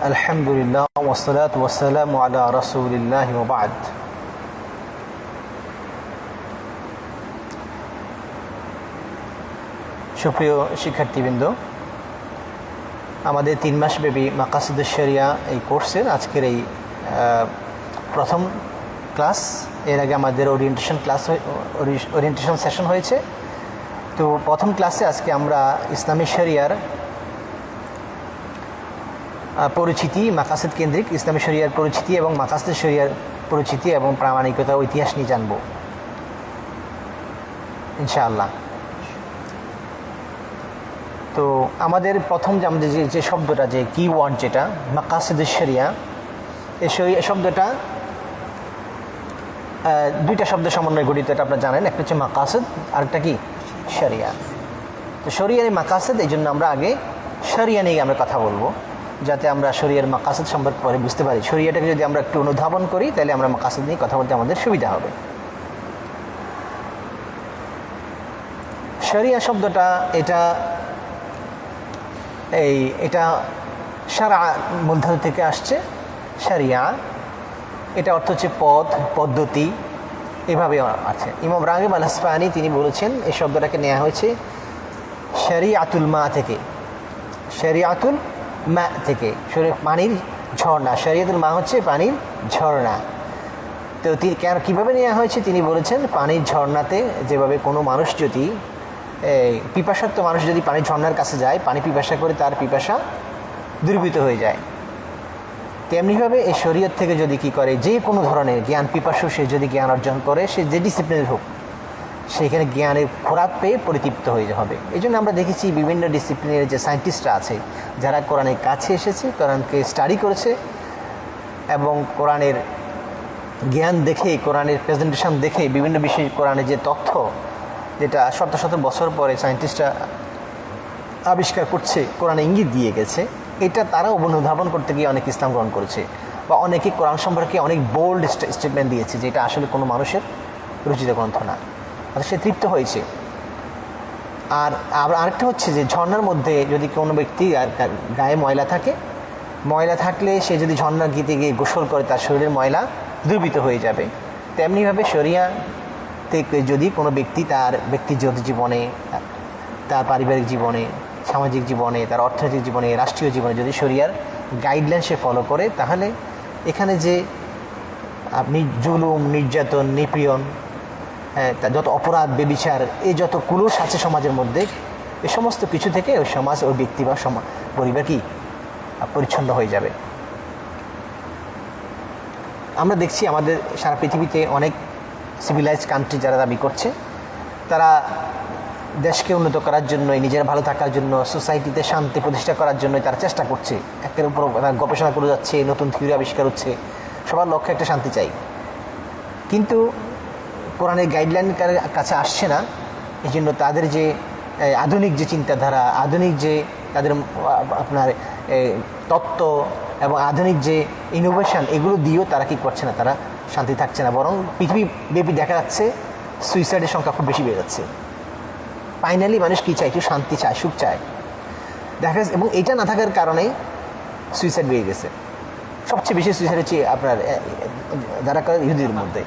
আলহামদুলিল্লাহ ওয়াসসালাতু ওয়াসসালামু আলা রাসূলিল্লাহ ওয়া বা'দ। সুপ্রিয় শিক্ষার্থীবৃন্দ, আমাদের 3 মাসব্যাপী মাকাসিদুশ শরিয়া এই কোর্সের আজকের এই প্রথম ক্লাস। এর আগে আমাদের ওরিয়েন্টেশন সেশন হয়েছে। তো প্রথম ক্লাসে আজকে আমরা ইসলামী শরিয়ার পরিচিতি, মাকাসিদ কেন্দ্রিক ইসলামী শরিয়ার পরিচিতি এবং মাকাসিদ শরিয়ার পরিচিতি এবং প্রামাণিকতা ও ইতিহাস নিয়ে জানব ইনশাআল্লাহ। তো আমাদের প্রথম যে আমাদের যে শব্দটা, যে কিওয়ার্ড যেটা মাকাসিদুশ শরিয়া, এই শব্দটা দুইটা শব্দ সমন্বয়ে গঠিত, এটা আপনারা জানেন। একটা হচ্ছে মাকাসিদ, আরেকটা কি শরিয়া। তো শরিয়ার মাকাসিদ, এই জন্য আমরা আগে শরিয়া নিয়ে আমরা কথা বলবো, যাতে আমরা শরিয়ার মাকাসিদ সম্পর্কে পরে বুঝতে পারি। শরিয়াটাকে যদি আমরা একটু অনুধাবন করি, তাহলে আমরা মাকাসিদ নিয়ে কথা বলতে আমাদের সুবিধা হবে। শরিয়া শব্দটা এটা শারআ মূলধাতু থেকে আসছে। শরিয়া এটা অর্থ হচ্ছে পথ, পদ্ধতি, এভাবে আছে। ইমাম রাগিব আল আসফাহানি তিনি বলেছেন এই শব্দটাকে নেওয়া হয়েছে শরিয়াতুল মা থেকে। শরিয়াতুল মা থেকে, পানির ঝর্ণা। শরিয়াতুল মা হচ্ছে পানির ঝর্ণা। তো কীভাবে নেওয়া হয়েছে তিনি বলেছেন, পানির ঝর্ণাতে যেভাবে কোনো মানুষ যদি পিপাসার্থ মানুষ যদি পানির ঝর্ণার কাছে যায়, পানি পিপাসা করে তার পিপাসা দূরীভূত হয়ে যায়, তেমনিভাবে এই শরীয়ত থেকে যদি কি করে, যে কোনো ধরনের জ্ঞান পিপাসু সে যদি জ্ঞান অর্জন করে, সে যে ডিসিপ্লিনের হোক, সেখানে জ্ঞানের খোরাক পেয়ে পরিতৃপ্ত হয়ে হবে। এই জন্য আমরা দেখেছি বিভিন্ন ডিসিপ্লিনের যে সায়েন্টিস্টরা আছে, যারা কোরআনের কাছে এসেছে, কোরআনকে স্টাডি করেছে এবং কোরআনের জ্ঞান দেখে, কোরআনের প্রেজেন্টেশন দেখে, বিভিন্ন বিষয়ে কোরআনের যে তথ্য, যেটা শত শত বছর পরে সায়েন্টিস্টরা আবিষ্কার করছে, কোরআনে ইঙ্গিত দিয়ে গেছে, এটা তারা অনুধাবন করতে গিয়ে অনেক ইসলাম গ্রহণ করেছে, বা অনেকে কোরআন সম্পর্কে অনেক বোল্ড স্টেটমেন্ট দিয়েছে, যেটা আসলে কোনো মানুষের রচিত গ্রন্থ না, অর্থাৎ সে তৃপ্ত হয়েছে। আর আরেকটা হচ্ছে যে ঝর্ণার মধ্যে যদি কোনো ব্যক্তি গায়ে ময়লা থাকলে সে যদি ঝর্ণার গীতে গিয়ে গোসল করে, তার শরীরের ময়লা দূরীভূত হয়ে যাবে। তেমনিভাবে শরিয়া থেকে যদি কোনো ব্যক্তি তার ব্যক্তিগত জীবনে, তার পারিবারিক জীবনে, সামাজিক জীবনে, তার অর্থনৈতিক জীবনে, রাষ্ট্রীয় জীবনে যদি শরিয়ার গাইডলাইন সে ফলো করে, তাহলে এখানে যে আপনি জুলুম, নির্যাতন, নিপীড়ন, যত অপরাধ, বেবিচার, এই যত কুলুষ আছে সমাজের মধ্যে, এই সমস্ত কিছু থেকে ওই সমাজ, ওই ব্যক্তি বা পরিবার কি পরিচ্ছন্ন হয়ে যাবে। আমরা দেখছি আমাদের সারা পৃথিবীতে অনেক সিভিলাইজড কান্ট্রি যারা দাবি করছে, তারা দেশকে উন্নত করার জন্য, নিজের ভালো থাকার জন্য, সোসাইটিতে শান্তি প্রতিষ্ঠা করার জন্য তারা চেষ্টা করছে, একের উপর গবেষণা করে যাচ্ছে, নতুন থিওরি আবিষ্কার হচ্ছে, সবার লক্ষ্য একটা শান্তি চাই। কিন্তু কোরআনের গাইডলাইন কাছে আসছে না। এই জন্য তাদের যে আধুনিক যে চিন্তাধারা, আধুনিক যে তাদের আপনার তত্ত্ব এবং আধুনিক যে ইনোভেশন, এগুলো দিয়েও তারা কি করছে না, তারা শান্তি থাকছে না, বরং পৃথিবীব্যাপী দেখা যাচ্ছে সুইসাইডের সংখ্যা খুব বেশি বেড়ে যাচ্ছে। ফাইনালি মানুষ কী চায়? একটু শান্তি চায়, সুখ চায়, দেখা যাচ্ছে। এবং এটা না থাকার কারণেই সুইসাইড বেড়ে গেছে। সবচেয়ে বেশি সুইসাইড হচ্ছে আপনার যারা করে ইহুদিদের মধ্যে,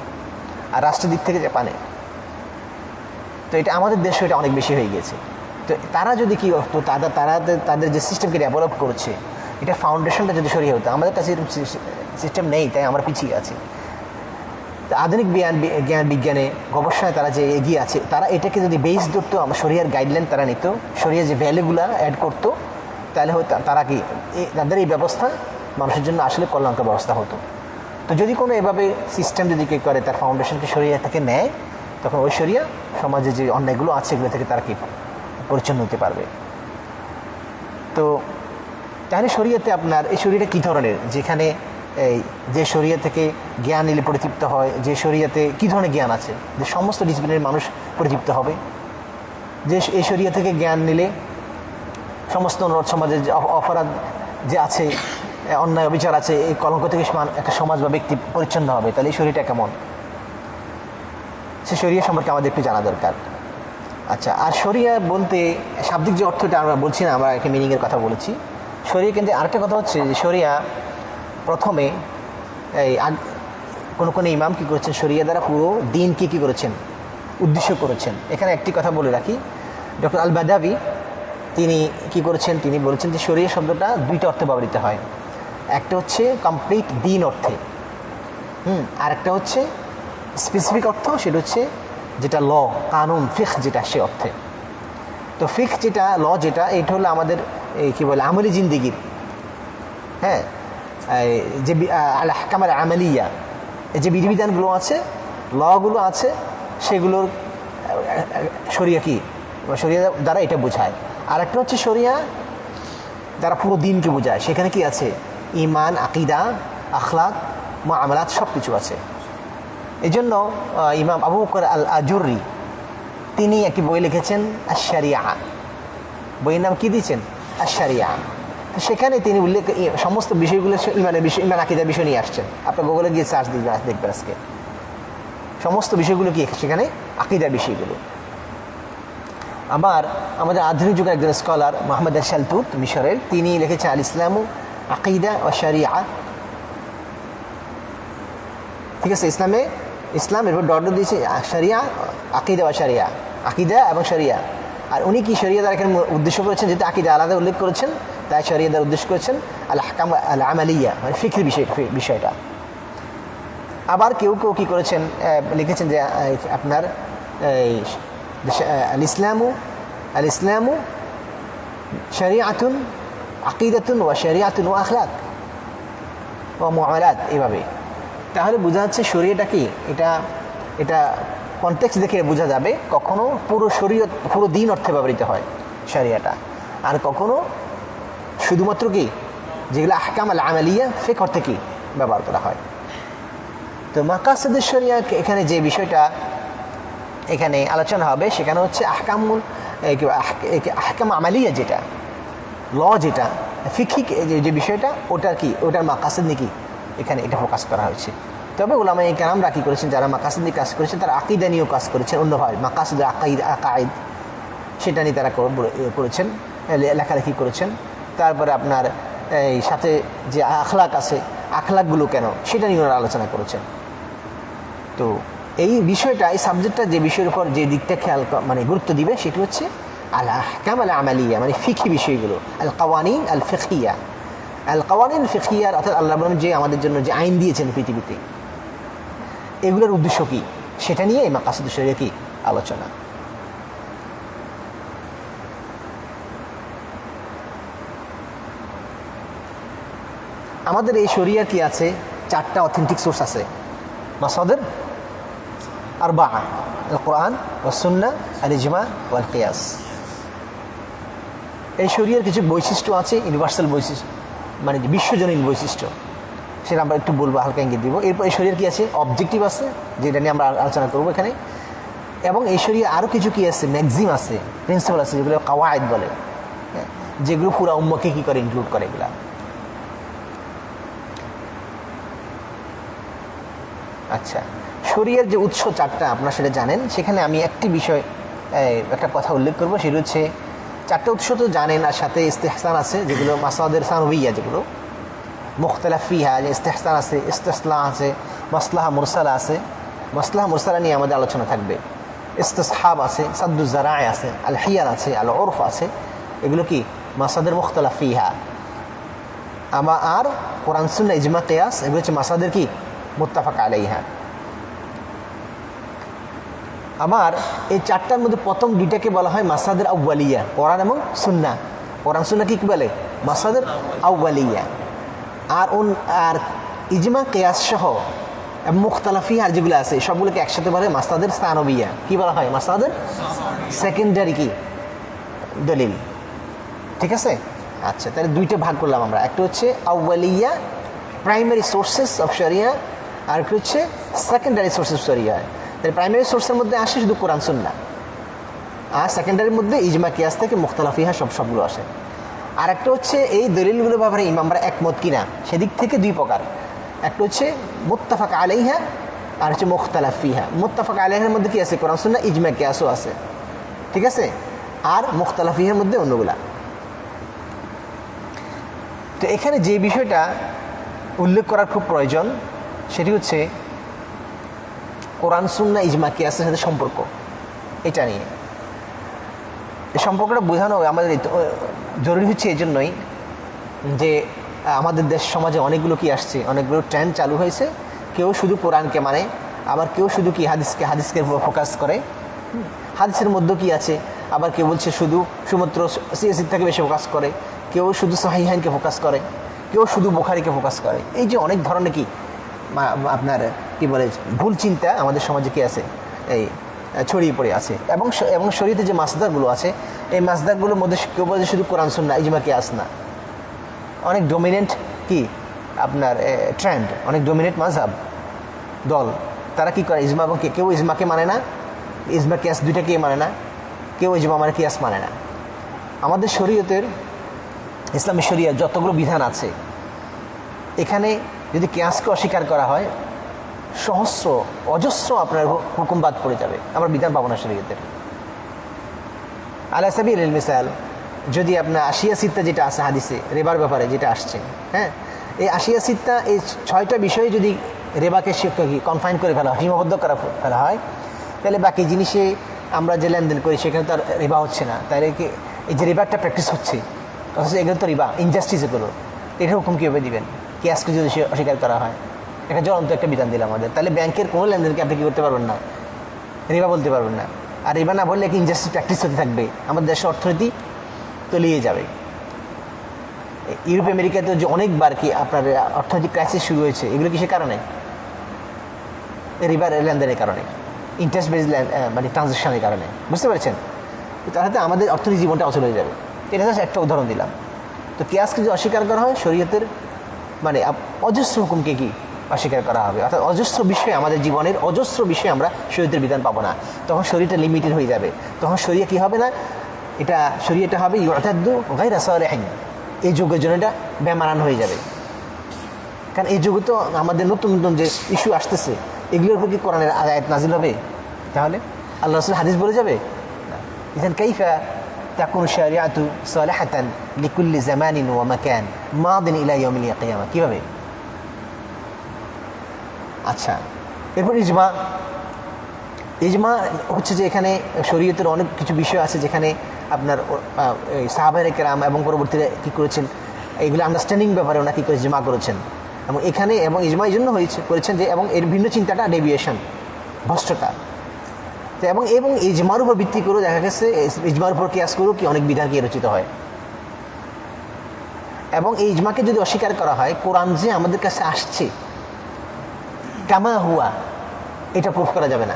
আর রাষ্ট্রের দিক থেকে জাপানে। তো এটা আমাদের দেশে এটা অনেক বেশি হয়ে গেছে। তো তারা যদি কি হতো, তাদের যে সিস্টেমকে ডেভেলপ করেছে, এটা ফাউন্ডেশনটা যদি সরিয়ে হতো, আমাদের কাছে এরকম সিস্টেম নেই, তাই আমরা পিছিয়ে আছি। আধুনিক জ্ঞান বিজ্ঞানে গবেষণায় তারা যে এগিয়ে আছে, তারা এটাকে যদি বেস ধরতো, আমার শরিয়ার গাইডলাইন তারা নিত, শরিয়ার যে ভ্যালুগুলো অ্যাড করতো, তাহলে হয়তো তারা কি তাদের এই ব্যবস্থা মানুষের জন্য আসলে কল্যাণকর ব্যবস্থা হতো। তো যদি কোনো এভাবে সিস্টেম যদি কে করে, তার ফাউন্ডেশনকে শরিয়া থেকে নেয়, তখন ওই শরিয়া সমাজে যে অন্যায়গুলো আছে, এগুলো থেকে তারা কি পরিচ্ছন্ন হতে পারবে। তো তাহলে শরিয়াতে আপনার এই শরিয়াটা কী ধরনের, যেখানে যে শরিয়া থেকে জ্ঞান নিলে পরিতৃপ্ত হয়, যে শরিয়াতে কী ধরনের জ্ঞান আছে যে সমস্ত ডিসিপ্লিনের মানুষ পরিতৃপ্ত হবে, যে এই শরিয়া থেকে জ্ঞান নিলে সমস্ত সমাজের যে অপরাধ যে আছে, অন্যায় অবিচার আছে, এই কলঙ্ক থেকে একটা সমাজ বা ব্যক্তি পরিচ্ছন্ন হবে। তাহলে এই শরিয়াটা কেমন, সে শরিয়া সম্পর্কে আমাদের একটু জানা দরকার। আচ্ছা, আর শরিয়া বলতে শাব্দিক যে অর্থটা আমরা বলছি না, আমরা একটা মিনিংয়ের কথা বলেছি। শরিয়া কিন্তু আরেকটা কথা হচ্ছে যে শরিয়া প্রথমে এই কোনো ইমাম কী করেছেন, শরিয়া দ্বারা পুরো দিনকে কী করেছেন, উদ্দেশ্য করেছেন। এখানে একটি কথা বলে রাখি, ডক্টর আল বাদাবি তিনি কি করেছেন, তিনি বলেছেন যে শরিয়া শব্দটা দুইটা অর্থে ব্যবহৃত হয়। একটা হচ্ছে কমপ্লিট দিন অর্থে, আর একটা হচ্ছে স্পেসিফিক অর্থ, সেটা হচ্ছে যেটা ল, কানুন, ফিকহ যেটা, সে অর্থে। তো ফিকহ যেটা, ল যেটা, এটা হলো আমাদের এই কী বলে আমলি জিন্দিগির, হ্যাঁ, যে আল আহকাম আল আমালিয়া, এই যে বিধিবিধানগুলো আছে, লগুলো আছে, সেগুলোর শরিয়া কি, শরিয়া দ্বারা এটা বোঝায়। আর একটা হচ্ছে শরিয়া দ্বারা পুরো দিনকে বোঝায়, সেখানে কি আছে, ইমান, আকিদা, আখলাক, মুআমালাত সব কিছু আছে। এই জন্য ইমাম আবু বকর আল আজুরি তিনি একটি বই লিখেছেন আশ-শারিয়া, বইয়ের নাম কী দিয়েছেন, আশ-শারিয়া। সেখানে তিনি উল্লেখ সমস্ত বিষয়গুলো ইমানের বিষয়, ইমান আকিদার বিষয় নিয়ে আসছেন। আপনার গুগলে গিয়ে সার্চ দেখবেন আজকে সমস্ত বিষয়গুলো কি সেখানে আকিদার বিষয়গুলো। আবার আমাদের আধুনিক যুগের একজন স্কলার মোহাম্মদ শালতুত মিশরের, তিনি লিখেছেন আল ইসলামু আকিদা ও শারিয়া। ঠিক আছে, ইসলাম এরপর ডট দিয়েছে শারিয়া, আকিদা ও শারিয়া, আকিদা এবং শারিয়া। আর উনি কি শরিয়া দ্বারা এখানে উদ্দেশ্য করেছেন, যেহেতু আকিদা আলাদা উল্লেখ করেছেন, তাই শরিয়া দ্বারা উদ্দেশ্য করেছেন আল আহকাম আল আমালিয়া, মানে ফিকরি বিষয়টা। আবার কেউ কেউ কী করেছেন, লিখেছেন যে আপনার আল ইসলামু শরিয়াতুন আকিদাতুন ওয়া শরিয়াতুন ওয়া আখলাক ওয়া মুআমালাত, এভাবে। তাহলে বোঝা যাচ্ছে শরিয়াটা কি, এটা কনটেক্সট দেখে বোঝা যাবে। কখনো পুরো শরীয়ত, পুরো দিন অর্থে ব্যবহৃত হয় শরিয়াটা, আর কখনো শুধুমাত্র কি যেগুলো আহকাম আল আমালিয়া, ফিকহ অর্থে কি ব্যবহার করা হয়। তো মাকাসিদুশ শরিয়া এখানে যে বিষয়টা এখানে আলোচনা হবে, সেখানে হচ্ছে আহকাম আমালিয়া, যেটা ল, যেটা ফিকহি যে বিষয়টা, ওটার কি, ওটার মাকাসিদ নিয়ে কি এখানে এটা ফোকাস করা হয়েছে। তবে ওলামায়ে কেরামরা কী করেছেন, যারা মাকাসিদ নিয়ে কাজ করেছেন, তারা আকিদা নিয়েও কাজ করেছেন অন্যভাবে, মাকাসিদ আকাইদ সেটা নিয়ে তারা করেছেন, লেখালেখি করেছেন। তারপরে আপনার এই সাথে যে আখলাক আছে, আখলাকগুলো কেন, সেটা নিয়ে ওরা আলোচনা করেছেন। তো এই বিষয়টা, এই সাবজেক্টটা যে বিষয়ের উপর যে দিকটা খেয়াল মানে গুরুত্ব দিবে, সেটি হচ্ছে আল আহকাম আল আমালিয়া, মানে ফিকহি বিষয়গুলো, আল কাওয়ানিন আল ফিকহিয়া। আল কাওয়ানিন ফিকহিয়ার অর্থাৎ আল্লাহ যে আমাদের জন্য যে আইন দিয়েছেন পৃথিবীতে, এগুলোর উদ্দেশ্য কী, সেটা নিয়ে এই মাকাসিদুশ শরিয়া কি আলোচনা। আমাদের এই শরিয়ার কি আছে, চারটা অথেন্টিক সোর্স আছে, মাসাদির আরবা, আল কোরআন ওয়াস সুন্নাহ, আল ইজমা ওয়াল কিয়াস। এই শরিয়ার কিছু বৈশিষ্ট্য আছে, ইউনিভার্সাল বৈশিষ্ট্য, মানে বিশ্বজনীন বৈশিষ্ট্য, সেটা আমরা একটু বলবো, হালকা ইঙ্গিত দিব। এরপর এই শরিয়ার কী আছে, অবজেক্টিভ আছে, যেটা নিয়ে আমরা আলোচনা করবো এখানে। এবং এই শরিয়া আরও কিছু কী আছে, ম্যাক্সিম আছে, প্রিন্সিপাল আছে, যেগুলো কাওয়ায়েদ বলে, যেগুলো পুরা উম্মকে কী করে, ইনক্লুড করে এগুলা। আচ্ছা, শরিয়ার যে উৎস চারটা আপনারা সেটা জানেন। সেখানে আমি একটি বিষয়, একটা কথা উল্লেখ করবো, সেটা হচ্ছে চারটা উৎস তো জানেন, আর সাথে ইস্তেহসান আছে, যেগুলো মাসাদের সানবিয়া, যেগুলো মুখতালাফ ফিহা, যে ইস্তেহসান আছে, ইস্তেসলাহ আছে, মাসলাহা মুরসালা আছে। মাসলাহা মুরসালা নিয়ে আমাদের আলোচনা থাকবে। ইস্তেসহাব আছে, সাদ্দুজ জারায় আছে, আল হিয়ার আছে, আল উরফ আছে। এগুলো কি মাসাদের মুখতালাফ ফিহা। আর কোরআন সুন্নাহ ইজমা কিয়াস, এগুলো হচ্ছে মাসাদের কি মুত্তাফাক আলাইহা। আমার এই চারটার মধ্যে প্রথম দুইটাকে বলা হয় মাসাদের আউয়ালিয়া, কোরআন এবং সুন্নাহ। কোরআন সুন্নাহ কি বলে, মাসাদের আউয়ালিয়া। আর ইজমা কিয়াস সহ মুখতালাফি আর যেগুলো আছে, সবগুলোকে একসাথে বলে মাসাদের সানবিয়া। কি বলা হয়, মাসাদের সেকেন্ডারি কি দলিল। ঠিক আছে, আচ্ছা, তাহলে দুইটা ভাগ করলাম আমরা। একটা হচ্ছে আউয়ালিয়া, প্রাইমারি সোর্সেস অফ শরিয়া, আর একটা হচ্ছে সেকেন্ডারি সোর্সেস অফ শরিয়া। তাহলে প্রাইমারি সোর্সের মধ্যে আসে শুধু কোরআন সুন্নাহ, আর সেকেন্ডারির মধ্যে ইজমা কিয়াস থেকে মুখতালাফিহা সবগুলো আসে। আর একটা হচ্ছে এই দলিলগুলো ব্যাপারে ইমামরা একমত কিনা, সেদিক থেকে দুই প্রকার। একটা হচ্ছে মুত্তাফাক আলাইহা, আর হচ্ছে মুখতালাফিহা। মুত্তাফাক আলাইহার মধ্যে কি আছে, কোরআন সুন্নাহ ইজমা কিয়াসও আছে, ঠিক আছে। আর মুখতালাফিহার মধ্যে অন্যগুলা। তো এখানে যে বিষয়টা উল্লেখ করার খুব প্রয়োজন সেটি হচ্ছে কোরআন সুন্নাহ ইজমা কিয়াসের সাথে সম্পর্ক, এটা নিয়ে এই সম্পর্কটা বোঝানো আমাদের জরুরি হচ্ছে এই জন্যই যে আমাদের দেশ সমাজে অনেকগুলো কি আসছে, অনেকগুলো ট্রেন্ড চালু হয়েছে। কেউ শুধু কোরআনকে মানে, আবার কেউ শুধু কি হাদিসকে ফোকাস করে। হাদিসের মধ্যে কি আছে, আবার কেউ বলছে শুধুমাত্র সিয়াসির থেকে বেশি ফোকাস করে, কেউ শুধু সহিহাইনকে ফোকাস করে, কেউ শুধু বুখারীকে ফোকাস করে। এই যে অনেক ধরনের কি আপনার কি বলে ভুল চিন্তা আমাদের সমাজে কি আছে, এই ছড়িয়ে পড়ে আছে। এবং শরীয়তে যে মাসদারগুলো আছে, এই মাসদারগুলোর মধ্যে কেউ বলে শুধু কোরআন সুন্নাহ ইজমা কিয়াস না, অনেক ডোমিনেন্ট কি আপনার ট্রেন্ড, অনেক ডোমিনেন্ট মাযহাব দল, তারা কি করে ইজমা এবং কেউ ইজমাকে মানে না, ইজমা কিয়াস দুইটাকেই মানে না, কেউ ইজমা মানে কিয়াস মানে না। আমাদের শরীয়তের ইসলামী শরিয়া যতগুলো বিধান আছে, এখানে যদি কিয়াসকে অস্বীকার করা হয় সহস্র অজস্র আপনার হুকুম বাদ পড়ে যাবে, আমরা বিধান পাবো না শরীয়তের। আলা সাবিলিল মিসাল, যদি আপনার আশিয়া সিত্তা যেটা আছে হাদিসে রেবার ব্যাপারে যেটা আসছে, হ্যাঁ, এই আশিয়া সিত্তা এই 6টা বিষয়ে যদি রেবাকে কনফাইন করে ফেলা হয়, সীমাবদ্ধ করা ফেলা হয়, তাহলে বাকি জিনিসে আমরা যে লেনদেন করি সেখানে তো আর রিবা হচ্ছে না। তাহলে কি এই যে রিবারটা প্র্যাকটিস হচ্ছে, অথচ এগুলো তো রিবা, ইনজাস্টিস এগুলো, এটার হুকুম কীভাবে দিবেন কিয়াসকে যদি অস্বীকার করা হয়? এটা জ্বলন্ত একটা বিধান দিলাম আমাদের। তাহলে ব্যাংকের কোনো লেনদেনকে আপনি কী করতে পারবেন না, রিবা বলতে পারবেন না। আর রিবা না বললে কি ইনজাস্টিস প্র্যাকটিস হতে থাকবে, আমাদের দেশের অর্থনীতি তলিয়ে যাবে। ইউরোপ আমেরিকাতে যে অনেকবার কি আপনার অর্থনৈতিক ক্রাইসিস শুরু হয়েছে, এগুলো কিসের কারণে? রিবার লেনদেনের কারণে, ইন্টারেস্ট বেস মানে ট্রানজ্যাকশনের কারণে, বুঝতে পেরেছেন? তাহলে আমাদের অর্থনৈতিক জীবনটা অচল হয়ে যাবে। এটা জাস্ট একটা উদাহরণ দিলাম। তো কিয়াসকে যদি অস্বীকার করা হয় শরীয়তের মানে অজস্র হুকুমকে কি অস্বীকার করা হবে, অর্থাৎ অজস্র বিষয়ে আমাদের জীবনের অজস্র বিষয়ে আমরা শরীয়তের বিধান পাবো না। তখন শরীরটা লিমিটেড হয়ে যাবে। তখন শরীয়ত কী হবে না, এটা শরীয়তটা হবে ইউতাদ্দু গায়রা সালিহিন, এই যুগের জন্য এটা বেমানান হয়ে যাবে। কারণ এই যুগে তো আমাদের নতুন নতুন যে ইস্যু আসতেছে, এগুলোর উপর কি কোরআনের আয়াত নাজিল হবে? তাহলে আল্লাহ রাসূল হাদিস বলে যাবে? ইযান কাইফা তাকুনু শারিআতু সালিহাতান লিকুল্লি জামানিন ওয়া মাকান মাদিন ইলা ইয়াউমিল কিয়ামা, কীভাবে? আচ্ছা, এরপর ইজমা। ইজমা হচ্ছে যে এখানে শরীয়তের অনেক কিছু বিষয় আছে যেখানে আপনার সাহাবায়ে কেরাম এবং পরবর্তীতে কী করেছেন, এইগুলো আন্ডারস্ট্যান্ডিং ব্যাপারে ওনা কী করে ইজমা করেছেন। এবং এখানে এবং ইজমা এই জন্য করেছেন যে এবং এর ভিন্ন চিন্তাটা ডেভিয়েশন, ভ্রষ্টতা। তো এবং ইজমার উপর ভিত্তি করেও দেখা গেছে, ইজমার উপর কিয়াস করেও কি অনেক বিধান কি রচিত হয়। এবং এই ইজমাকে যদি অস্বীকার করা হয়, কোরআন যে আমাদের কাছে আসছে কামা হুয়া, এটা প্রুফ করা যাবে না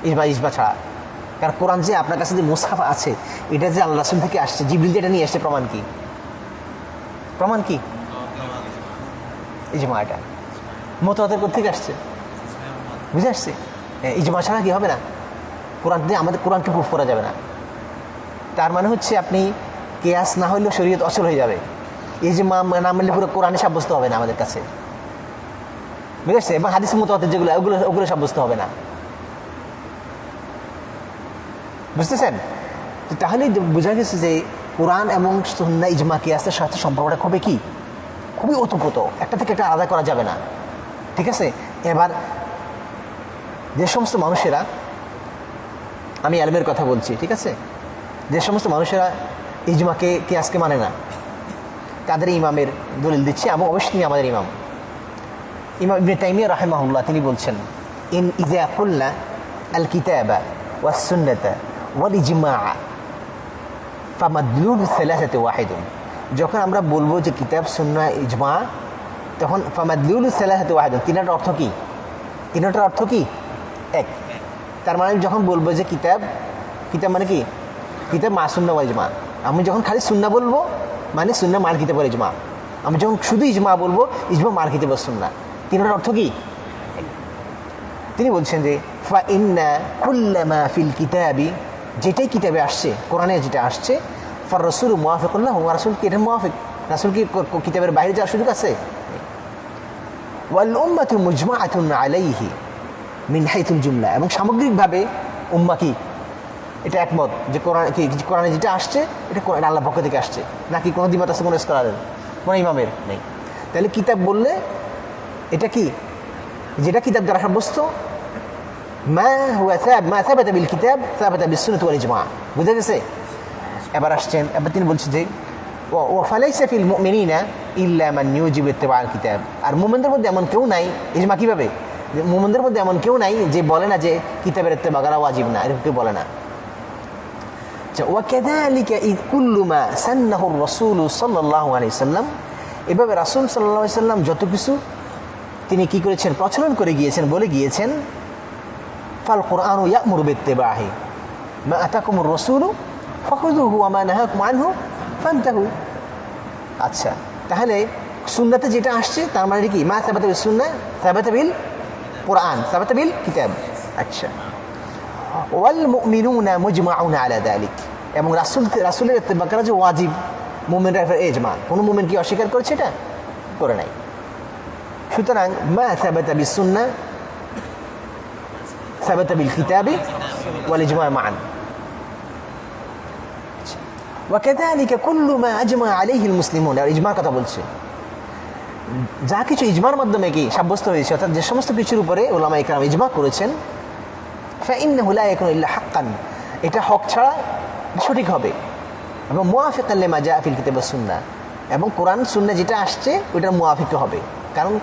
ইজমা ছাড়া। কারণ কোরআন যে আপনার কাছে যে মুসহাফ আছে, এটা যে আল্লাহ রাসূল থেকে আসছে, জিবরিল এটা নিয়ে আসছে, প্রমাণ কি? প্রমাণ কি? ইজমা। এটা মুতাওয়াতির কোথেকে আসছে? বুঝে আসছে। ইজমা ছাড়া কি হবে না, কোরআন দিয়ে আমাদের কোরআনকে প্রুফ করা যাবে না। তার মানে হচ্ছে আপনি কিয়াস না হলেও শরীয়ত অচল হয়ে যাবে। ইজমা না মানলে পুরো কোরআনে সাব্যস্ত হবে না আমাদের কাছে, বুঝে আসছে? এবং হাদিস মুতাওয়াতির যেগুলো ওগুলো সাব্যস্ত হবে না, বুঝতেছেন? তাহলে বোঝা গেছে যে কোরআন এবং সুন্নাহ ইজমা কিয়াসের সাথে সম্পর্কটা খুবই ওতপ্রোত, একটা থেকে একটা আলাদা করা যাবে না, ঠিক আছে? এবার যে সমস্ত মানুষেরা, আমি আলেমের কথা বলছি, ঠিক আছে, যে সমস্ত মানুষেরা ইজমাকে কিয়াসকে মানে না, তাদের ইমামের দলিল দিচ্ছে, এবং অবশ্যই তিনি আমাদের ইমাম ইবনে তাইমিয়া রাহিমাহুল্লাহ, তিনি বলছেন ইন ইযা কুলনা আল কিতাবা ওয়াস সুন্নাতা ওয়াল ইজমা ফামাদলুল সালাসাতু ওয়াহিদুন, যখন আমরা বলবো যে কিতাব সুন্নাহ ইজমা, তখন ফামাদলুল সালাসাতু ওয়াহিদুন, তিনটার অর্থ কি? তিনটার অর্থ কি? এক। তার মানে যখন বলবো যে কিতাব মানে কি? কিতাব মা সুন্নাহ ওয়াল ইজমা। আমি যখন খালি সুন্নাহ বলবো মানে সুন্নাহ মাল কিতাব ওয়াল ইজমা। আমি যখন শুধু ইজমা বলবো ইজমা মাল কিতাব ওয়াস সুন্নাহ। তিনটার অর্থ কি? তিনি বলছেন যে ফা ইন্না কুল্লামা ফিল কিতাবি, যেটাই কিতাবে আসছে, কোরআনে যেটা আসছে, ফার রাসূল মুওয়াফিকুন লাহু, রাসূল কি এটা মুওয়াফিক? রাসূল কি কিতাবের বাইরে যাওয়ার সুযোগ আছে? ওয়াল উম্মাতু মুজমাআতুন আলাইহি মিন হাইথুল জুমলা, এবং সামগ্রিকভাবে উম্মাহ কি এটা একমত যে কোরআনে যেটা আসছে এটা আল্লাহর পক্ষ থেকে আসছে, নাকি কোনো দ্বিমত আছে কোনো স্কলারের? কোনো ইমামের নেই। তাহলে কিতাব বললে এটা কি, যেটা কিতাব দ্বারা সাব্যস্ত, মা সাবাতা বিল কিতাব সাবাতা বিস সুন্নাহ ওয়াল ইজমা। বুঝা গেছে? এবার আসছেন, এবার তিনি বলছেন যে ফালাইসা ফিল মুমিনিনা ইল্লা মান ইউজিবু ইত্তিবাআল কিতাব। আর মুমিনদের মধ্যে এমন কেউ নাই, ইজমা কিভাবে, মুমিনদের মধ্যে এমন কেউ নাই যে বলে না যে কিতাবের ইত্তিবা করা ওয়াজিব না, এরকম কেউ বলে না। ওয়া কাযালিকা ইয কুল্লু মা সান্নাহু রাসূল সাল্লাল্লাহু আলাইহি ওয়াসাল্লাম। এভাবে রাসূল সাল্লাল্লাহু আলাইহি ওয়াসাল্লাম যত কিছু তিনি কি করেছেন, প্রচলন করে গিয়েছেন, বলে গিয়েছেন, ফাল কুরআনু ইয়া'মুরু বিত্তিবাহি মা আতাকুমুর রাসূলু ফাখুযুহু ওয়া মা নাহাকুম আনহু ফান্তাহু। আচ্ছা, তাহলে সুন্নাতে যেটা আসছে তার মানে কি, মা সাবাতা বিস সুন্নাহ সাবাতা বিল কুরআন সাবাতা বিল কিতাব। আচ্ছা, ওয়াল মুমিনুনা মুজমাউনা আলা যালিক। এবং রাসূলের ইত্তিবা করা যে ওয়াজিব, মুমিনরা ইজমা, কোনো মুমিন কি অস্বীকার করেছে? এটা করে নাই। সুতরাং মা সাবাতা বিস সুন্নাহ সাবাতা বিল কিতাবি ওয়াল ইজমা মান। ওয়া কাযালিকা কুল্লু মা আজমা আলাইহিল মুসলিমুন। আর ইজমার কথা বলছে, যা কিছু ইজমার মাধ্যমে কি সাব্যস্ত হয়েছে, অর্থাৎ যে সমস্ত কিছুর উপরে উলামায়ে কেরাম ইজমা করেছেন, ফাইন্নাহু লা ইয়াকুনু ইল্লা হাক্কান, এটা হক ছাড়া সঠিক হবে, এবং মুওয়াফিকান লিমা জাআ ফিল কিতাব ওয়াস সুন্নাহ, এবং কোরআন সুন্নাহ যেটা আসছে ওইটার মুওয়াফিক হবে। কারণ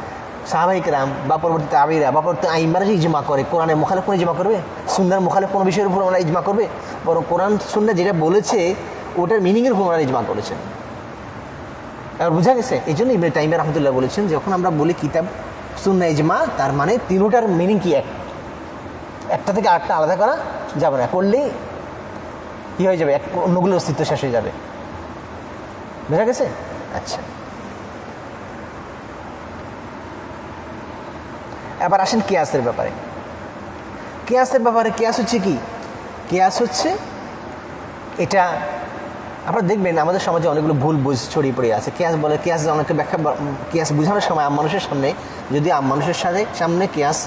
সাহাবায়ে কেরাম বা পরবর্তী তাবিঈরা বা পরবর্তী আইম্মারা যে ইজমা করে, কোরআনের মুখালিফ কোনো ইজমা করবে? সুন্নাহর মুখালিফ কোনো বিষয়ের উপর ওরা ইজমা করবে? বরং কোরআন সুন্নাহ যেটা বলেছে ওটার মিনিংয়ের উপর ওরা ইজমা করেছেন। আর বোঝা গেছে? এই জন্য ইবনে তাইমিয়া রাহমাতুল্লাহ বলেছেন, যখন আমরা বলি কিতাব সুন্নাহ ইজমা, তার মানে তিনটার মিনিং কি এক, একটা থেকে আরেকটা আলাদা করা যাবে না, করলেই কি হয়ে যাবে, অন্যগুলোর অস্তিত্ব শেষ হয়ে যাবে। বোঝা গেছে? আচ্ছা, এবার আসেন কিয়াসের ব্যাপারে। কিয়াস হচ্ছে কি? কিয়াস হচ্ছে এটা আপনারা দেখবেন আমাদের সমাজে অনেকগুলো ভুল বুঝ ছড়িয়ে পড়ে আছে। কিয়াস বলে, কিয়াস অনেকে ব্যাখ্যা, কিয়াস বোঝানোর সময় মানুষের সামনে, যদি মানুষের সামনে কিয়াস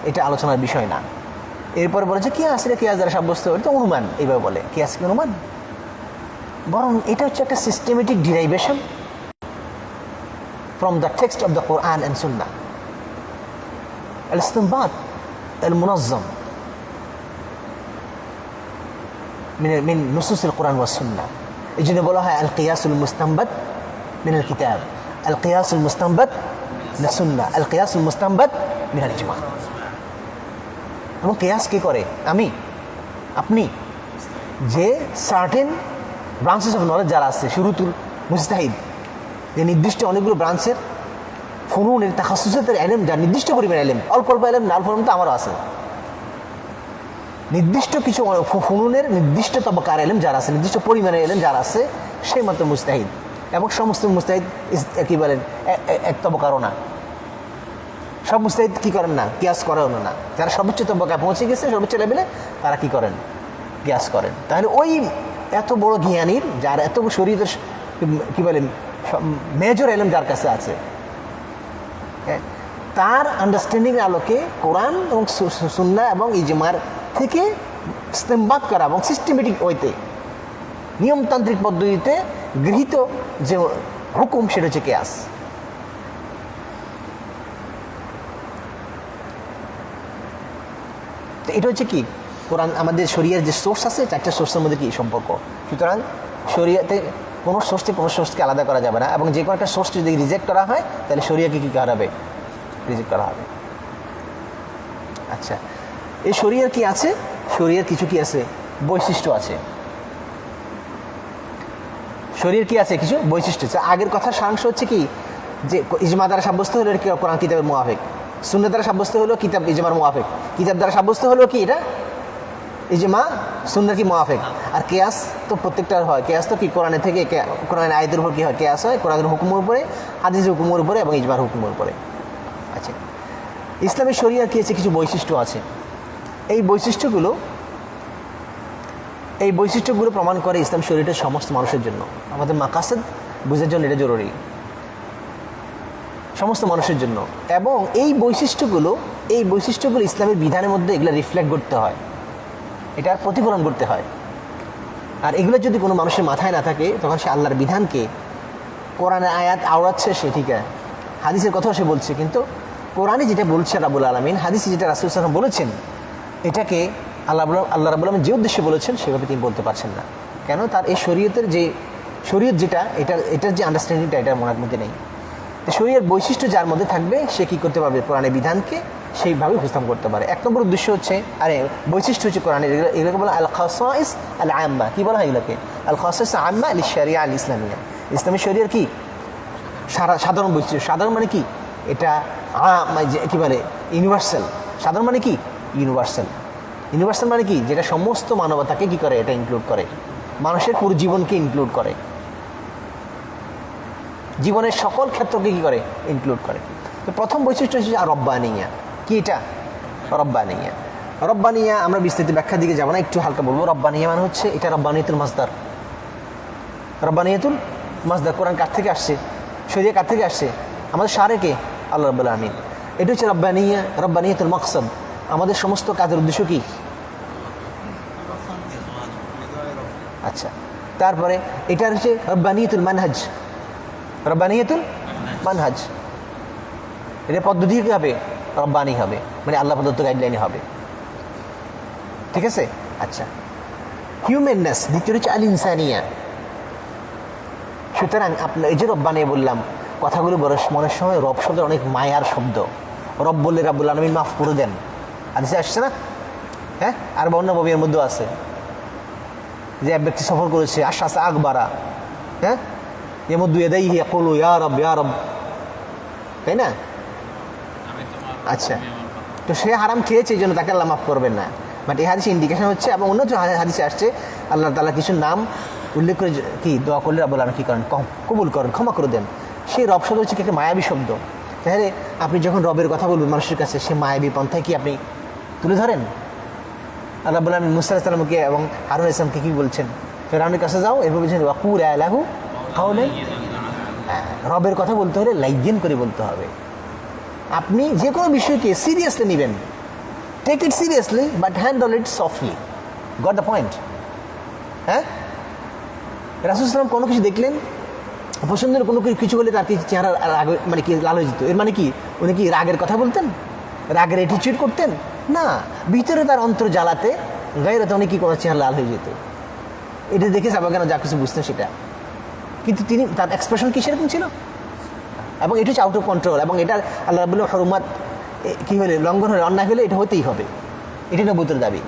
এটা আলোচনার বিষয় না। এরপর বলে যে কিয়াস, এটা কিয়াস দ্বারা সাব্যস্ত, এটা অনুমান, এইভাবে বলে। কিয়াস কি অনুমান? বরং এটা হচ্ছে একটা systematic derivation from the text of the Quran and সুন্নাহ, الاستنباط المنظم من نصوص القرآن والسنة। এই জন্য বলা হয় আল কিয়াসুল মুস্তানবাত মিনাল কিতাব, আল কিয়াসুল মুস্তানবাত মিনাস সুন্নাহ, আল কিয়াসুল মুস্তানবাত মিনাল ইজমা। এবং কিয়াস কে করে? আপনি যে সার্টেন ব্রাঞ্চেস অফ নলেজ যারা আছে, শুরুতুল মুজতাহিদ, যে নির্দিষ্ট অনেকগুলো ব্রাঞ্চের ফুনুনের তাখাসুসের ইলম, যার নির্দিষ্ট পরিমাণ ইলম, অল্প অল্প ইলম না, অল্প ইলম তো আমারও আছে, নির্দিষ্ট কিছু ফুনুনের নির্দিষ্ট তবকার ইলম যারা আছে, নির্দিষ্ট পরিমাণের ইলম যারা আছে, সেই মাত্র মুজতাহিদ। এবং সমস্ত মুজতাহিদ কি বলেন, এক তবকারও না। সব মুজতাহিদ কি করেন না, কিয়াস করেও না। যারা সর্বোচ্চ তবকায় পৌঁছে গেছে, সর্বোচ্চ লেভেলে, তারা কি করেন, কিয়াস করেন। তাহলে ওই এত বড় জ্ঞানীর, যার এত শরীরের কি বলেন মেজর ইলম যার কাছে আছে, তার আন্ডারস্ট্যান্ডিংয়ের আলোকে কোরআন এবং সুন্নাহ এবং ইজমার থেকে ইস্তেমবাদ করা এবং সিস্টেমেটিক ওয়েতে নিয়মতান্ত্রিক পদ্ধতিতে গৃহীত যে হুকুম, সেটা হচ্ছে কিয়াস। তো এটা হচ্ছে কি, কোরআন আমাদের শরিয়ার যে সোর্স আছে, চারটা সোর্সের মধ্যে কি সম্পর্ক। সুতরাং শরিয়াতে কোনো সোর্স থেকে কোনো সোর্সকে আলাদা করা যাবে না, এবং যে কোনো একটা সোর্স যদি রিজেক্ট করা হয় তাহলে শরিয়াকে কী করা হবে, রিজেক্ট করা হবে। আচ্ছা, এই শরিয়ার কি আছে? শরিয়ার কিছু কি আছে, বৈশিষ্ট্য আছে। শরিয়ার কি আছে, কিছু বৈশিষ্ট্য আছে। আগের কথার সারাংশ হচ্ছে কি, যে ইজমা দ্বারা সাব্যস্ত হলো কি কোরআন কিতাবের মুআফিক, সুন্নাহ দ্বারা সাব্যস্ত হলো কিতাব ইজমার মুআফিক, কিতাব দ্বারা সাব্যস্ত হলো কি এটা ইজমা সুন্নাহ কি মুআফিক। আর কিয়াস তো প্রত্যেকটার হয়। কিয়াস তো কি কোরআনের থেকে, কোরআনের আয়াতের উপর কি হয়, কিয়াস হয় কোরআনের হুকুমের উপরে, হাদিসের হুকুমের উপরে এবং ইজমার হুকুমের উপরে। আচ্ছা, ইসলামের শরিয়ার কি আছে, কিছু বৈশিষ্ট্য আছে। এই বৈশিষ্ট্যগুলো প্রমাণ করে ইসলাম শরিয়াটা সমস্ত মানুষের জন্য। আমাদের মাকাসেদ বুঝার জন্য এটা জরুরি, সমস্ত মানুষের জন্য। এবং এই বৈশিষ্ট্যগুলো ইসলামের বিধানের মধ্যে এগুলো রিফ্লেক্ট করতে হয়, এটার প্রতিফলন করতে হয়। আর এগুলো যদি কোনো মানুষের মাথায় না থাকে, তখন সে আল্লাহর বিধানকে কোরআনের আয়াত আওড়াচ্ছে সে, ঠিক আছে, হাদিসের কথাও সে বলছে, কিন্তু কোরআনে যেটা বলছে রাব্বুল আলামিন, হাদিসে যেটা রাসূল সাল্লাল্লাহু আলাইহি ওয়াসাল্লাম বলেছেন, এটাকে আল্লাহ রাব্বুল আলামিন যে উদ্দেশ্যে বলেছেন সেভাবে তিনি বলতে পারছেন না। কেন? তার এই শরীয়তের যে শরীয়ত যেটা, এটার যে আন্ডারস্ট্যান্ডিংটা এটার মনের মধ্যে নেই। তো শরীয়তের বৈশিষ্ট্য যার মধ্যে থাকবে সে কী করতে পারবে? কোরআনের বিধানকে সেইভাবে উপস্থাপন করতে পারে। এক নম্বর উদ্দেশ্য হচ্ছে, বৈশিষ্ট্য হচ্ছে কোরআনের, এগুলোকে বলা আল খাসাইস আল আম্মা। কী বলা হয় এগুলোকে? আল খাসাইস আম্মা আল শরিয়া আল ইসলামিয়া। ইসলামী শরিয়ার কি সাধারণ বৈশিষ্ট্য। সাধারণ মানে কি? এটা কী বলে ইউনিভার্সাল। সাধারণ মানে কি? ইউনিভার্সাল। ইউনিভার্সাল মানে কি? যেটা সমস্ত মানবতাকে কী করে? এটা ইনক্লুড করে, মানুষের পুরো জীবনকে ইনক্লুড করে, জীবনের সকল ক্ষেত্রকে কী করে? ইনক্লুড করে। তো প্রথম বৈশিষ্ট্য হচ্ছে রব্বানিয়া। কি এটা? রব্বানিয়া। রব্বানিয়া আমরা বিস্তৃত ব্যাখ্যার দিকে যাব না, একটু হালকা বলবো। রব্বানিয়া মানে হচ্ছে এটা রব্বানিয়াতুল মাসদার। রব্বানিয়াতুল মাসদার। কোরআন কার থেকে আসছে? শরিয়া কার থেকে আসছে? আমাদের শারেকে আল্লাহ রাব্বুল আলামিন। এটা হচ্ছে রব্বানিয়া, রব্বানিয়াতুল মাকসাদ। আমাদের সমস্ত কাজের উদ্দেশ্য কি? আচ্ছা, তারপরে এটা হচ্ছে রব্বানিয়াতুল মানহাজ। রব্বানিয়াতুল মানহাজ, এটা পদ্ধতি কী হবে? রব্বানি হবে, মানে আল্লাহ প্রদত্ত গাইডলাইনে হবে। ঠিক আছে? আচ্ছা, হিউম্যাননেস। দ্বিতীয় হচ্ছে আল ইনসানিয়া। সুতরাং আপনার এই যে রব্বানি বললাম, কথাগুলো বড় মনের সময় রব শব্দ অনেক মায়ার শব্দ। রব বললে রাব্বুল আলামিন মাফ করে দেন, হাদিসে আসছে না? হ্যাঁ, আর অন্য ববির মধ্যেও আছে যে এক ব্যক্তি সফর করেছে আশাসা আকবারা, হ্যাঁ, ইয়ামুদ্দু ইয়াদাইহি ইয়াকুলু ইয়া রব ইয়া রব, তাই না? আচ্ছা, তো সে হারাম খেয়েছে, এই জন্য তাকে আল্লাহ মাফ করবেন না। বাট এই হাদিসে ইন্ডিকেশন হচ্ছে, এবং অন্য হাদিসে আসছে আল্লাহ তাআলা কিছু নাম উল্লেখ করে কি দোয়া করলে রাব্বুল আলামিন কী করেন? কবুল করেন, ক্ষমা করে দেন। সেই রব শব্দ হচ্ছে একটা মায়াবী শব্দ। তাহলে আপনি যখন রবের কথা বলবেন মানুষের কাছে, সে মায়াবী পন্থায় কি আপনি তুলে ধরেন? আল্লাহ রাব্বুল আলামিন মুসা আলাইহিস সালামকে এবং হারুন আলাইহিস সালামকে কী বলছেন? ফেরাউনের কাছে যাও, এরপর বলছেন ওয়াকুল আলাহু কাওলান। রবের কথা বলতে হলে লাইয়িন করে বলতে হবে। আপনি যে কোনো বিষয়কে সিরিয়াসলি নেবেন, take it seriously, but handle it softly. Got the point? হ্যাঁ, রাসূল সাল্লাল্লাহু আলাইহি ওয়াসাল্লাম কোনো কিছু দেখলেন, পছন্দের কোনো কিছু বলে তার কি চেহারা রাগ, মানে কি লাল হয়ে যেত? এর মানে কি উনি কি রাগের কথা বলতেন? রাগের অ্যাটিচিউড করতেন? না, ভিতরে তার অন্তর জ্বালাতে গায়রাতে উনি কি কোনো চেহারা লাল হয়ে যেত। এটা দেখে সাহাবাগণ যা কিছু বুঝতেন সেটা, কিন্তু তিনি তার এক্সপ্রেশন কি সেরকম ছিল? এবং এটা হচ্ছে আউট অফ কন্ট্রোল। এবং এটা আল্লাহ রাব্বুল হুরমাত কী হলে, লঙ্ঘন হলে, অন্যায় হলে এটা হতেই হবে, এটি নবুয়তের দাবি।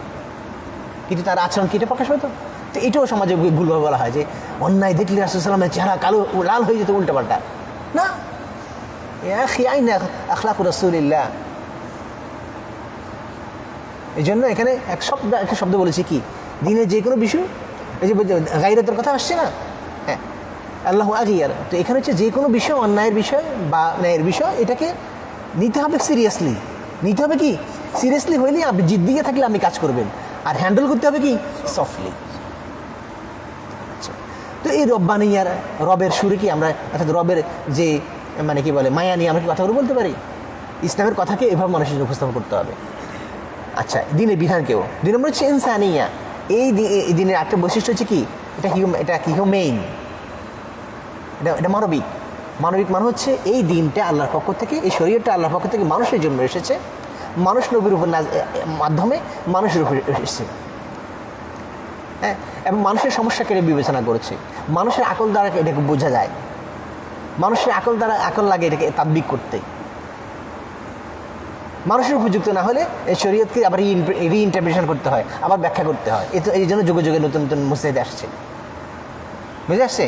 কিন্তু তার আচরণ কি এটা প্রকাশ হতো? তো এটাও সমাজে ভুলভাবে বলা হয় যে অন্যায় দেখলে রাসূল সাল্লাল্লাহু আলাইহি ওয়াসাল্লামের চেহারা কালো লাল হয়ে যেত, উল্টাপাল্টা। না, ইয়া আখি আইনা আখলাকু রাসূলিল্লাহ। এই জন্য এখানে একটা শব্দ বলেছি কি, দিনের যে কোনো বিষয়, এই যে গায়রাতের কথা আসছে না, হ্যাঁ, আল্লাহু আগিয়ার। তো এখানে হচ্ছে যে কোনো বিষয়, অন্যায়ের বিষয় বা ন্যায়ের বিষয়, এটাকে নিতে হবে সিরিয়াসলি। নিতে হবে কি সিরিয়াসলি হইলে আপনি জিদ দিয়ে থাকলে আপনি কাজ করবেন, আর হ্যান্ডেল করতে হবে কি সফটলি। তো এই রব্বানিয়ার, রবের সুরে কি আমরা, অর্থাৎ রবের যে মানে কি বলে মায়া নিয়ে আমরা কি কথাগুলো বলতে পারি? ইসলামের কথাকে এভাবে মানুষের উপস্থাপন করতে হবে। আচ্ছা, দিনের বিধানকেও। 2 নম্বর হচ্ছে ইনসানিয়া। এই দিনের একটা বৈশিষ্ট্য হচ্ছে কি, এটা কি হিউম্যান, এটা মানবিক। মানবিক মানে হচ্ছে এই দিনটা আল্লাহর পক্ষ থেকে, এই শরীয়তটা আল্লাহর পক্ষ থেকে মানুষের জন্য এসেছে, মানুষ নবীর উপর মাধ্যমে মানুষের উপর এসেছে, হ্যাঁ, এবং মানুষের সমস্যাকে এটা বিবেচনা করেছে। মানুষের আকল দ্বারা এটাকে বোঝা যায়, মানুষের আকল লাগে এটাকে তাদবিক করতে। মানুষের উপযুক্ত না হলে এই শরীয়তকে আবার রিইন্টারপ্রিটেশন করতে হয়, আবার ব্যাখ্যা করতে হয়। এই জন্য যুগে যুগে নতুন নতুন মুজতাহিদ আসছে, বুঝে আসছে?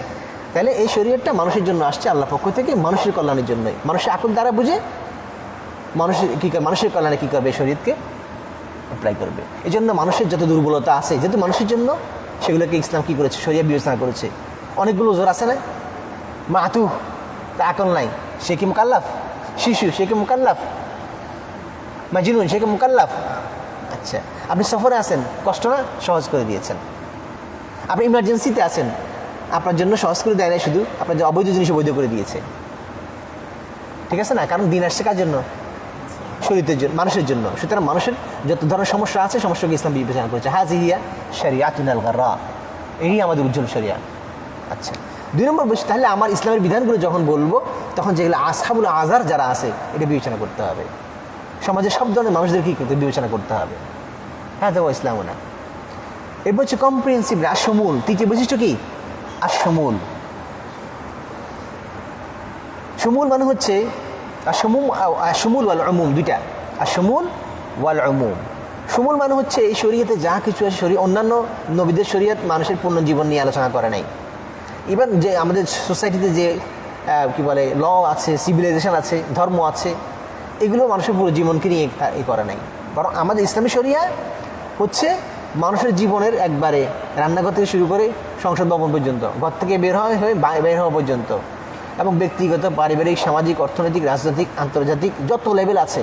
তাহলে এই শরীয়তটা মানুষের জন্য আসছে আল্লাহর পক্ষ থেকে, মানুষের কল্যাণের জন্যই। মানুষের আকল দ্বারা বুঝে মানুষের কল্যাণে কী করবে? শরীয়তকে অ্যাপ্লাই করবে। এই জন্য মানুষের যত দুর্বলতা আছে, যেহেতু মানুষের জন্য, সেগুলোকে ইসলাম কী করেছে? শরিয়া বিবেচনা করেছে। অনেকগুলো জোর আছে না, মাতু তা আকল নাই, সে কি মুকাল্লাফ? শিশু, সে কি মুকাল্লাফ? মাজনুন, সে কি মুকাল্লাফ? আচ্ছা, আপনি সফরে আছেন, কষ্ট না, সহজ করে দিয়েছেন। আপনি ইমার্জেন্সিতে আছেন, আপনার জন্য সহজ করে দেয় না, শুধু আপনার যে অবৈধ জিনিস বৈধ করে দিয়েছে। ঠিক আছে না? কারণ দিন আসছে কার জন্য? শরীয়তের জন্য, মানুষের জন্য। সুতরাং মানুষের যত ধরনের সমস্যা আছে, সমস্যাকে ইসলাম বিবেচনা করেছে। হাযিহিয়া শরিয়াতুনাল গাররা, এই আমাদের উজ্জ্বল শরিয়া। আচ্ছা, 2 নম্বর বৈশিষ্ট্য, তাহলে আমার ইসলামের বিধানগুলো যখন বলবো তখন যেগুলো আসহাবুল আযার যারা আছে এটা বিবেচনা করতে হবে, সমাজের সব ধরনের মানুষদের কি করতে বিবেচনা করতে হবে। হ্যাঁ দেখো ইসলাম না। এরপর হচ্ছে কম্প্রিহেন্সিভ, আশমূল। তৃতীয় বৈশিষ্ট্য কি? আশমূল। শিমুল মানে হচ্ছে আশমূল ওয়াল উমুম, দুইটা, আশমূল ওয়াল উমুম। শিমুল মানে হচ্ছে এই শরীয়তে যা কিছু আছে, অন্যান্য নবীদের শরীয়ত মানুষের পূর্ণ জীবন নিয়ে আলোচনা করে নাই। ইভেন যে আমাদের সোসাইটিতে যে কি বলে ল আছে, সিভিলাইজেশন আছে, ধর্ম আছে, এগুলো মানুষের পুরো জীবনকে নিয়ে করে নাই। বরং আমাদের ইসলামী শরিয়া হচ্ছে মানুষের জীবনের একবারে রান্নাঘর থেকে শুরু করে সংসদ ভবন পর্যন্ত, ঘর থেকে বের হওয়া পর্যন্ত, এবং ব্যক্তিগত, পারিবারিক, সামাজিক, অর্থনৈতিক, রাজনৈতিক, আন্তর্জাতিক যত লেভেল আছে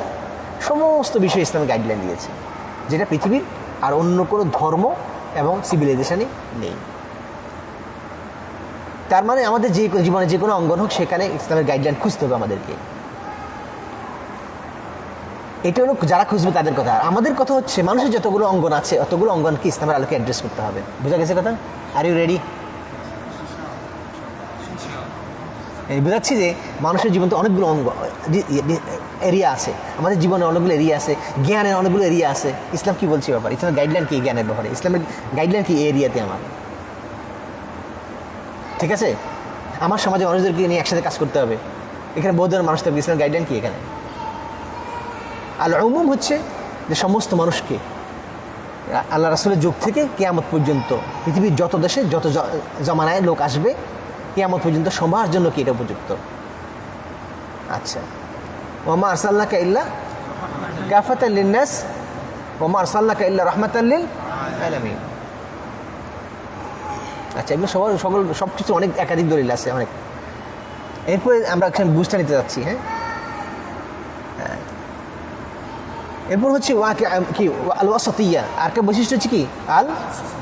সমস্ত বিষয়ে ইসলামিক গাইডলাইন দিয়েছে, যেটা পৃথিবীর আর অন্য কোনো ধর্ম এবং সিভিলাইজেশনই নেই। তার মানে আমাদের যে জীবনে যে কোনো অঙ্গন হোক সেখানে ইসলামের গাইডলাইন খুঁজতে হবে আমাদেরকে। এটা হলো যারা খুঁজবে তাদের কথা। আর আমাদের কথা হচ্ছে মানুষের যতগুলো অঙ্গন আছে অতগুলো অঙ্গনকে ইসলামের আলোকে অ্যাড্রেস করতে হবে। বুঝা গেছে কথা? Are you ready? বুঝাচ্ছি যে মানুষের জীবন তো অনেকগুলো এরিয়া আছে, আমাদের জীবনে অনেকগুলো এরিয়া আছে, জ্ঞানের অনেকগুলো এরিয়া আছে। ইসলাম কি বলছে ব্যাপারে? ইসলামের গাইডলাইন কি জ্ঞানের ব্যাপারে? ইসলামের গাইডলাইন কি এরিয়াতে আমার? ঠিক আছে, আমার সমাজে মানুষদেরকে নিয়ে একসাথে কাজ করতে হবে। এখানে বহু ধরনের মানুষ থাকবে। ইসলামের গাইডলাইন কি এখানে? আল উমুম হচ্ছে যে সমস্ত মানুষকে আল্লাহ রাসূলের যুগ থেকে কিয়ামত পর্যন্ত পৃথিবীর যত দেশে যত জমানায় লোক আসবে কিয়ামত পর্যন্ত সবার জন্য কি এটা উপযুক্ত। আচ্ছা, ওমা আরসালনাকা ইল্লা কাফাতাল লিন্নাস ওমা আরসালনাকা ইল্লা রাহমাতাল লিল আলামিন। আচ্ছা, এগুলো সব কিছু অনেক একাধিক দলিল আছে অনেক। এরপরে আমরা বুঝতে নিতে যাচ্ছি। হ্যাঁ, এরপর হচ্ছে কি আল ওয়াসাতিয়া। আর একটা বৈশিষ্ট্য হচ্ছে কি আল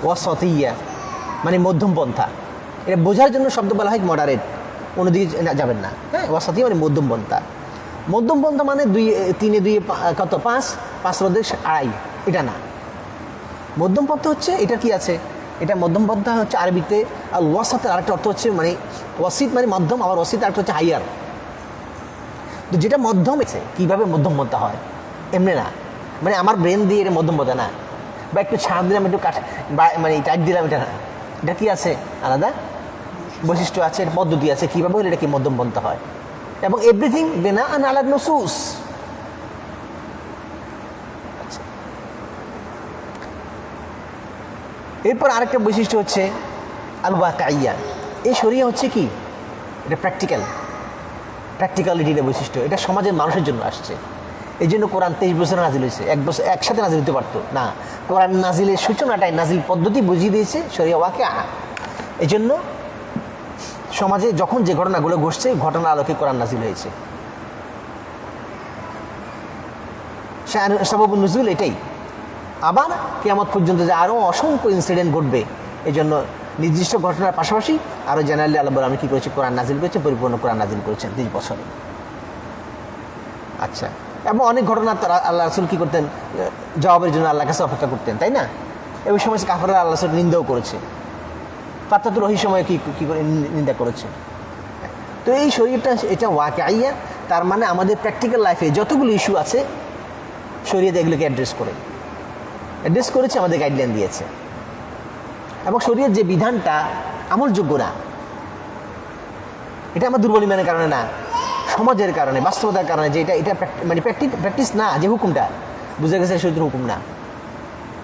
ওয়াসাতিয়া, মানে মধ্যম পন্থা। এটা বোঝার জন্য শব্দ বলা হয় মডারেট, অন্যদিকে যাবেন না। হ্যাঁ, ওয়াসাতিয়া মানে মধ্যম পন্থা। মধ্যম পন্থা মানে 3-2 কত 5 রোদে 2.5, এটা না। মধ্যম পন্থা হচ্ছে এটা কি আছে, এটা মধ্যম পন্থা হচ্ছে আরবিতে আল ওয়াসাতের আরেকটা অর্থ হচ্ছে মানে ওয়াসিত মানে মধ্যম, আবার ওয়াসিত আরেকটা হচ্ছে হাইয়ার। তো যেটা মধ্যম আছে, কীভাবে মধ্যম পন্থা হয়? এমনি না, মানে আমার ব্রেন দিয়ে এটা মধ্যম পন্থা না, বা একটু ছাড় দিলাম, একটু মানে টাইট দিলাম, এটা না। এটা কি আছে? আলাদা বৈশিষ্ট্য আছে, এটা পদ্ধতি আছে, কীভাবে হলে এটা কি মধ্যম পন্থা হয়। এবং এভরিথিং বিনা আন আলা নুসুস। এরপর আরেকটা বৈশিষ্ট্য হচ্ছে আল ওয়াকিয়া। এই শরিয়া হচ্ছে কি, এটা প্র্যাকটিক্যালিটির বৈশিষ্ট্য। এটা সমাজের মানুষের জন্য আসছে। এই জন্য কোরআন 23 বছর নাজিল হয়েছে, 1 বছর একসাথে নাজিল হতে পারতো না। কোরআন নাজিলের সূচনাটাই নাজিল পদ্ধতি বুঝিয়ে দিয়েছে শরিয়া ওয়াকিয়া। এই জন্য সমাজে যখন যে ঘটনাগুলো ঘটছে ঘটনার আলোকে কোরআন নাজিল হয়েছে। সাবাবুন নুজুল এটাই। আবার কিয়ামত পর্যন্ত যে আরও অসংখ্য ইনসিডেন্ট ঘটবে, এই জন্য নির্দিষ্ট ঘটনার পাশাপাশি আরও জেনারেলি আল্লাহ আমি কী করেছি, কোরআন নাজিল করেছে, পরিপূর্ণ কোরআন নাজিল করেছেন 30 বছরে। আচ্ছা, এবং অনেক ঘটনা আল্লাহ রাসূল কী করতেন, জবাবের জন্য আল্লাহর কাছে অপেক্ষা করতেন, তাই না? ওই সময় কাফেররা আল্লাহ রাসূল নিন্দাও করেছে, ফাত্তাতুর ওহীর সময় কী করে নিন্দা করেছে। তো এই শরীরটা এটা ওয়াকিয়া, তার মানে আমাদের প্র্যাকটিক্যাল লাইফে যতগুলো ইস্যু আছে শরীয়ত এগুলোকে অ্যাড্রেস করেছে, আমাদের গাইডলাইন দিয়েছে। এবং শরীয়ত যে বিধানটা আমলযোগ্য না, এটা আমার দুর্বল ইমানের কারণে না, সমাজের কারণে, বাস্তবতার কারণে, যে এটা মানে প্র্যাকটিস না, যে হুকুমটা বুঝে গেছে শরীয়তের হুকুম না।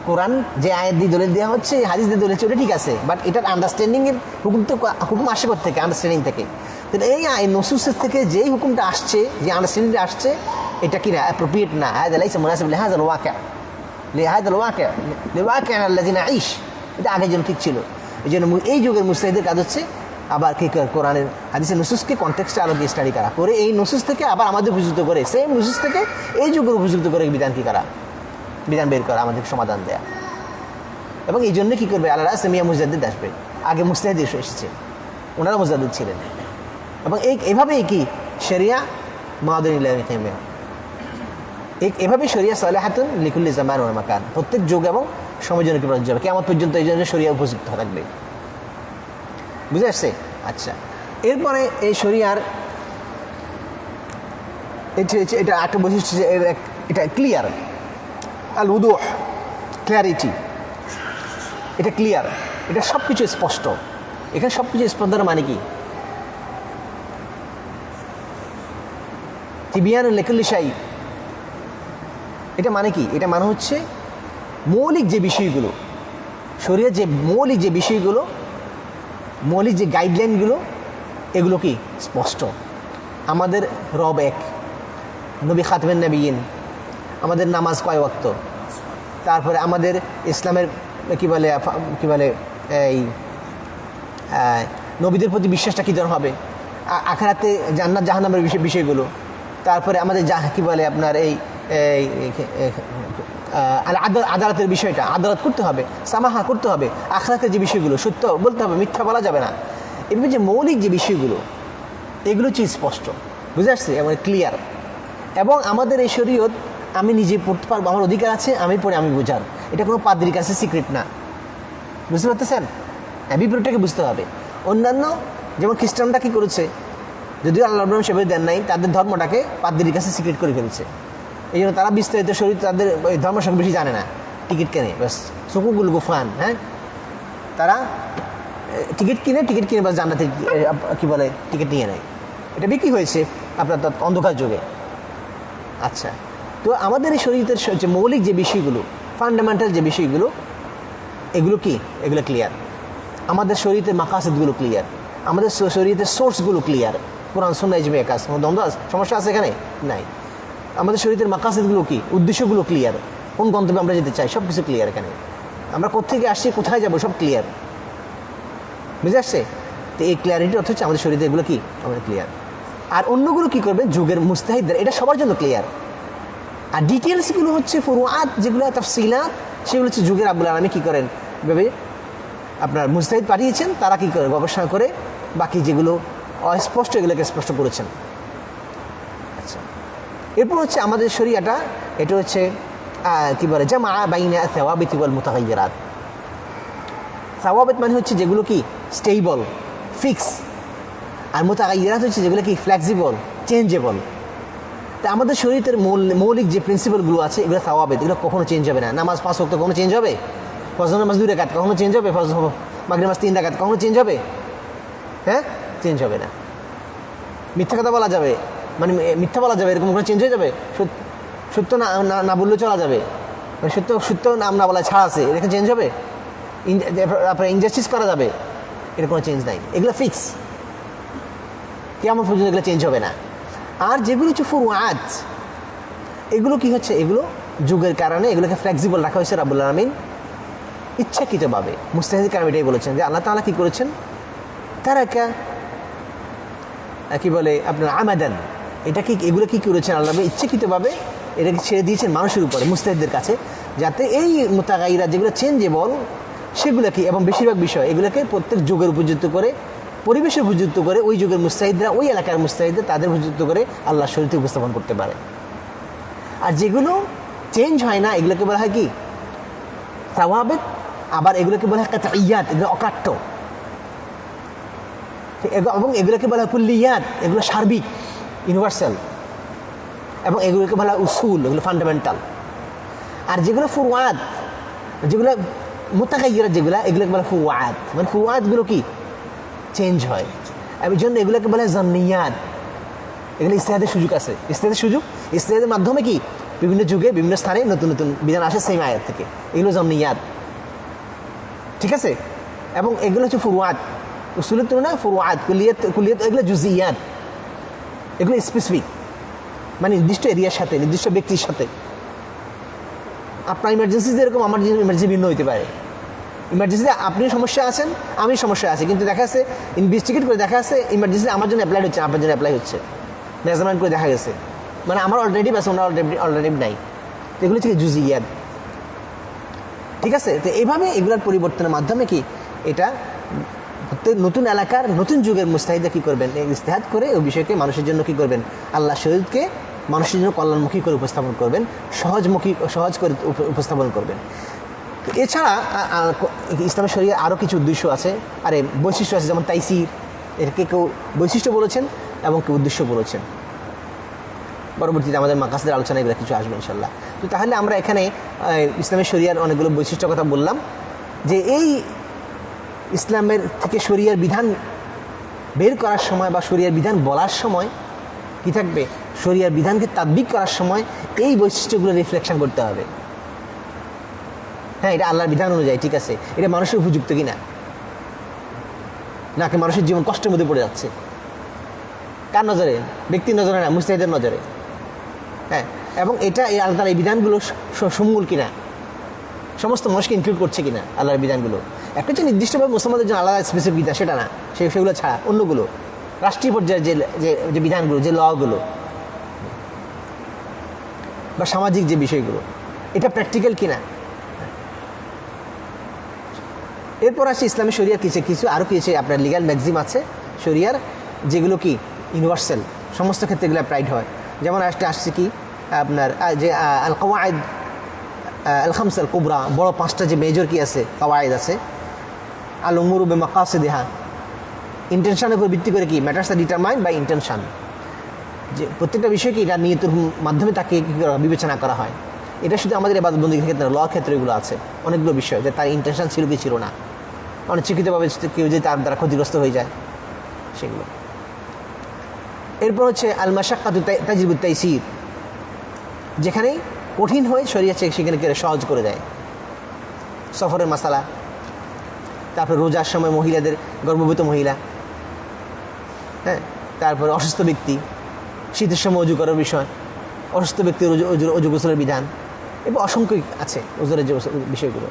কোরআন যে আয়াত দিয়ে দলিল দেওয়া হচ্ছে, হাদিস দিয়ে দলিল হচ্ছে, ওটা ঠিক আছে, বাট এটার আন্ডারস্ট্যান্ডিংয়ের হুকুম আসে কোথা থেকে? আন্ডারস্ট্যান্ডিং থেকে। তো এই নসুসের থেকে যেই হুকুমটা আসছে, যে আন্ডারস্ট্যান্ডিংটা আসছে, এটা কি না অ্যাপ্রোপ্রিয়েট না, হাযা লাইসা মুনাসিব লিহাযাল ওয়াকি', লিওয়াকি'আল্লাযিনা আইশ। এটা আগের জন্য ঠিক ছিল। এই জন্য এই যুগের মুজতাহিদের কাজ হচ্ছে আবার কি কোরআনের হাদিসের নুসুসকে কনটেক্সটে আলোকে স্টাডি করা, করে এই নুসুস থেকে আবার আমাদের উপযুক্ত করে, সেম নুসুস থেকে এই যুগের উপযুক্ত করে বিধান বের করা, আমাদের সমাধান দেয়া। এবং এই জন্য কী করবে, আল্লাহ মিয়া মুজাদ্দিদ আসবে, আগে মুজতাহিদ এসেছে, ওনারা মুজাদ্দিদ ছিলেন। এবং এভাবেই কি শরিয়া মাদানিল্লাহ, এভাবেই শরিয়া সালেহাতুন লিকুল্লি জামান ওয়া মাকান, প্রত্যেক যুগ এবং সময় জন্য কি প্রযোজ্য হবে, কিয়ামত পর্যন্ত এই জন্য শরিয়া উপযুক্ত থাকবে। বুঝে আসছে? আচ্ছা, এরপরে এই শরিয়ার এটা একটা বৈশিষ্ট্য যে এটা ক্লিয়ার, আল উদুহ, ক্লিয়ারিটি, এটা ক্লিয়ার, এটা সব কিছু স্পষ্ট। এখানে সব কিছু স্পষ্টতার মানে কি? তিবিয়ান লেকুল্লি শাই, এটা মানে কি? এটা মানে হচ্ছে মৌলিক যে বিষয়গুলো, শরীরের যে মৌলিক যে বিষয়গুলো, মৌলিক যে গাইডলাইনগুলো, এগুলো কি স্পষ্ট। আমাদের রব এক, নবী খাতমেন নবীন, আমাদের নামাজ কয় ওয়াক্ত, তারপরে আমাদের ইসলামের কি বলে এই নবীদের প্রতি বিশ্বাসটা কী ধরনের হবে, আখিরাতে জান্নাত জাহান্নামের বিষয়গুলো, তারপরে আমাদের কি বলে আপনার এই আদালতের বিষয়টা, আদালত করতে হবে, সামাহা করতে হবে, আখিরাতের যে বিষয়গুলো সত্য বলতে হবে, মিথ্যা বলা যাবে না, এগুলো যে মৌলিক যে বিষয়গুলো, এগুলো হচ্ছে স্পষ্ট, বুঝে আসছে, এবং ক্লিয়ার। এবং আমাদের এই শরীয়ত আমি নিজে পড়তে পারবো, আমার অধিকার আছে, আমি পড়ে আমি বোঝার, এটা কোনো পাদ্রির কাছে সিক্রেট না, বুঝতে পারতেছেন? হ্যাঁ, বিপরীতটাকে বুঝতে হবে। অন্যান্য যেমন খ্রিস্টানরা কী করেছে, যদিও আল্লাহ রাব্বুল আলামিন সেভাবে দেন নাই, তাদের ধর্মটাকে পাদ্রির কাছে সিক্রেট করে ফেলেছে। এই জন্য তারা বিস্তারিত শরীর তাদের ওই ধর্ম সম্পর্কে বেশি জানে না, টিকিট কেনে ব্যাস, সুকুগুল গুফান, হ্যাঁ, তারা টিকিট কিনে বাস জান্নাতে কী বলে টিকিট নিয়ে নেয়, এটা বিক্রি হয়েছে আপনার অন্ধকার যুগে। আচ্ছা, তো আমাদের এই শরীরের যে মৌলিক যে বিষয়গুলো, ফান্ডামেন্টাল যে বিষয়গুলো, এগুলো কি? এগুলো ক্লিয়ার। আমাদের শরীরের মাকাসিদগুলো ক্লিয়ার, আমাদের শরীরের সোর্সগুলো ক্লিয়ার, কোরআন সুন্নাহ ইজমা কিয়াস, দ্বন্দ্ব সমস্যা আছে এখানে নাই। আমাদের শরীরের মাকাসিদগুলো কি, উদ্দেশ্যগুলো ক্লিয়ার, কোন গন্তব্যে আমরা যেতে চাই সব কিছু ক্লিয়ার। এখানে আমরা কোত্থেকে আসছি, কোথায় যাবো, সব ক্লিয়ার, বুঝে আসছে? তো এই ক্লিয়ারিটি অর্থ হচ্ছে আমাদের শরীরে এগুলো কি আমাদের ক্লিয়ার। আর অন্যগুলো কি করবে, যুগের মুস্তাহিদদের, এটা সবার জন্য ক্লিয়ার। আর ডিটেলসগুলো হচ্ছে ফুরুআত, যেগুলো তাফসিলাত, সেগুলো হচ্ছে যুগের রাব্বুল আলামিন কী করেন, ভেবে আপনার মুস্তাহিদ পাঠিয়েছেন, তারা কী করে গবেষণা করে বাকি যেগুলো অস্পষ্ট এগুলোকে স্পষ্ট করেছেন। আচ্ছা, এরপর হচ্ছে আমাদের শরিয়াটা, এটা হচ্ছে কী বলে, জামা বাইনা সাওয়াবিত ওয়াল মুতাগায়্যিরাত। সাওয়াবিত মানে হচ্ছে যেগুলো কি স্টেবল, ফিক্স, আর মুতাগায়্যিরাত হচ্ছে যেগুলো কি ফ্লেক্সিবল, চেঞ্জেবল। তা আমাদের শরীরের মৌলিক যে প্রিন্সিপালগুলো আছে, এগুলো সাওয়াবিত, এগুলো কখনো চেঞ্জ হবে না। নামাজ 5 ওয়াক্ত কখনো চেঞ্জ হবে? ফজর নামাজ 2 রাকাত কখনো চেঞ্জ হবে? মাগরিব নামাজ 3 রাকাত কখনো চেঞ্জ হবে? হ্যাঁ, চেঞ্জ হবে না। মিথ্যা কথা বলা যাবে, মানে মিথ্যা বলা যাবে, এরকম কোনো চেঞ্জ হয়ে যাবে? সত্য না বললেও চলা যাবে, মানে সত্য নাম না বলা ছাড়া আছে, এরকম চেঞ্জ হবে? আপনার ইনজাস্টিস করা যাবে, এর কোনো চেঞ্জ নাই, এগুলো ফিক্স, কেমন পর্যন্ত এগুলো চেঞ্জ হবে না। আর যেগুলো হচ্ছে ফুরুআত, এগুলো কি হচ্ছে, এগুলো যুগের কারণে এগুলোকে ফ্লেক্সিবল রাখা হয়েছে রাব্বুল আলামিন ইচ্ছাকৃতভাবে। মুস্তাহিদ কারণ এটাই বলেছেন যে আল্লাহ তাআলা কী করেছেন, তারা কী বলে আপনার আমাদান, এটা কি, এগুলো কী করেছেন আল্লাহ ইচ্ছাকৃতভাবে এটাকে ছেড়ে দিয়েছেন মানুষের উপরে, মুস্তাহিদদের কাছে, যাতে এই মুতাগায়্যিরা যেগুলো চেঞ্জেবল সেগুলো কি, এবং বেশিরভাগ বিষয় এগুলোকে প্রত্যেক যুগের উপযুক্ত করে, পরিবেশের উপযুক্ত করে, ওই যুগের মুস্তাহিদরা, ওই এলাকার মুস্তাহিদরা তাদের উপযুক্ত করে আল্লাহ শরীয়তে উপস্থাপন করতে পারে। আর যেগুলো চেঞ্জ হয় না, এগুলোকে বলা হয় কি সাওয়াবিত। আবার এগুলোকে বলা হয় কাতঈয়াত, এগুলো অকাট্য, এবং এগুলোকে বলা হয় কুল্লিয়াত, এগুলো সার্বিক, ইউনিভার্সাল, এবং এগুলোকে বলা হয় উসুল, এগুলো ফান্ডামেন্টাল। আর যেগুলো ফুরুআত, যেগুলো মুতাগায়্যিরাত, এগুলোকে বলা ফুরুআত, মানে ফুরুআতগুলো কি চেঞ্জ হয়, এই জন্য এগুলোকে বলা হয় জান্নিয়াত। এগুলো ইজতিহাদের সুযোগ আছে, ইজতিহাদের মাধ্যমে কি বিভিন্ন যুগে বিভিন্ন স্থানে নতুন নতুন বিধান আসে সেম আয়াত থেকে, এগুলো জান্নিয়াত, ঠিক আছে। এবং এগুলো হচ্ছে ফুরুআত, উসুলের তুলনায় ফুরুআত, কুলিয়াত এগুলো জুজিয়াত, এগুলো স্পেসিফিক, মানে নির্দিষ্ট এরিয়ার সাথে, নির্দিষ্ট ব্যক্তির সাথে। আপনার ইমার্জেন্সি যেরকম আমার ইমার্জেন্সি ভিন্ন হইতে পারে। ইমার্জেন্সিতে আপনি সমস্যা আছেন, আমি সমস্যা আছে, কিন্তু দেখা যাচ্ছে ইনভেস্টিগেট করে দেখা যাচ্ছে ইমার্জেন্সি আমার জন্য অ্যাপ্লাই হচ্ছে, আপনার জন্য অ্যাপ্লাই হচ্ছে, মেজারমেন্ট করে দেখা গেছে, মানে আমার অল্টারনেটিভ আছে, ওনার অল্টারনেটিভ নাই। তো এগুলো হচ্ছে জুজিয়াত, ঠিক আছে। তো এইভাবে এগুলোর পরিবর্তনের মাধ্যমে কি এটা প্রত্যেক নতুন এলাকার নতুন যুগের মুস্তাহিদা কী করবেন, ইজতিহাদ করে ওই বিষয়কে মানুষের জন্য কী করবেন, আল্লাহ শরীয়তকে মানুষের জন্য কল্যাণমুখী করে উপস্থাপন করবেন, সহজ করে উপস্থাপন করবেন। এছাড়া ইসলামের শরীয়তে আরও কিছু উদ্দেশ্য আছে, আরে বৈশিষ্ট্য আছে, যেমন তাইসির, এটাকে কেউ বৈশিষ্ট্য বলেছেন এবং কেউ উদ্দেশ্য বলেছেন। পরবর্তীতে আমাদের মাকাসদের আলোচনায় এগুলো কিছু আসবে ইনশাল্লাহ। তো তাহলে আমরা এখানে ইসলামী শরিয়ার অনেকগুলো বৈশিষ্ট্য কথা বললাম, যে এই ইসলামের থেকে শরিয়ার বিধান বের করার সময় বা শরিয়ার বিধান বলার সময় কি থাকবে, শরিয়ার বিধানকে তাদবিক করার সময় এই বৈশিষ্ট্যগুলো রিফ্লেকশন করতে হবে। হ্যাঁ, এটা আল্লাহর বিধান অনুযায়ী, ঠিক আছে, এটা মানুষের উপযুক্ত কিনা, নাকি মানুষের জীবন কষ্টের মধ্যে পড়ে যাচ্ছে, কার নজরে, ব্যক্তির নজরে না, মুস্তাহিদের নজরে। হ্যাঁ, এবং এটা এই আল্লাহর এই বিধানগুলো সমূল কিনা, সমস্ত মানুষকে ইনক্লুড করছে কিনা আল্লাহর বিধানগুলো। একটা হচ্ছে নির্দিষ্টভাবে মুসলমানদের জন্য আলাদা স্পেসিফিক বিধান, সেটা না, সেগুলো ছাড়া অন্যগুলো রাষ্ট্রীয় পর্যায়ের যে বিধানগুলো, যে লগুলো বা সামাজিক যে বিষয়গুলো, এটা প্র্যাকটিক্যাল কিনা। এরপর আসছে ইসলামী শরিয়ার কিছু আরও কিছু আপনার লিগ্যাল ম্যাক্সিম আছে শরিয়ার, যেগুলো কি ইউনিভার্সাল, সমস্ত ক্ষেত্রে এগুলো অ্যাপ্লাইড হয়। যেমন আসছে কি আপনার যে আল কাওয়ায়েদ আল খামস আল কুবরা, বড় 5টা যে মেজর কি আছে কাওয়ায়েদ আছে। আল উমুরু বিমাকাসিদিহা, ইন্টেনশনের উপর ভিত্তি করে কি matters are determined by intention, যে প্রত্যেকটা বিষয় কি এটা নিয়তের মাধ্যমে তাকে বিবেচনা করা হয়। এটা শুধু আমাদের ইবাদত বন্দেগীর ক্ষেত্রে, ল ক্ষেত্রে এগুলো আছে অনেকগুলো বিষয়, যে তার ইন্টেনশন ছিল কি ছিল না, অনিচ্ছাকৃতভাবে কেউ যদি তার দ্বারা ক্ষতিগ্রস্ত হয়ে যায় সেগুলো। এরপর হচ্ছে আল মাশাক্কাতু তাজরিবুত তাইসির, যেখানেই কঠিন হয় শরিয়া সেখানে সহজ করে দেয়। সফরের মাসালা, তারপরে রোজার সময় মহিলাদের, গর্ভবতী মহিলা, হ্যাঁ, তারপরে অসুস্থ ব্যক্তি, শীতের সময় অজু করার বিষয়, অসুস্থ ব্যক্তির অজু গোসলের বিধান, এবং অসংখ্য আছে ওজুরের যে বিষয়গুলো।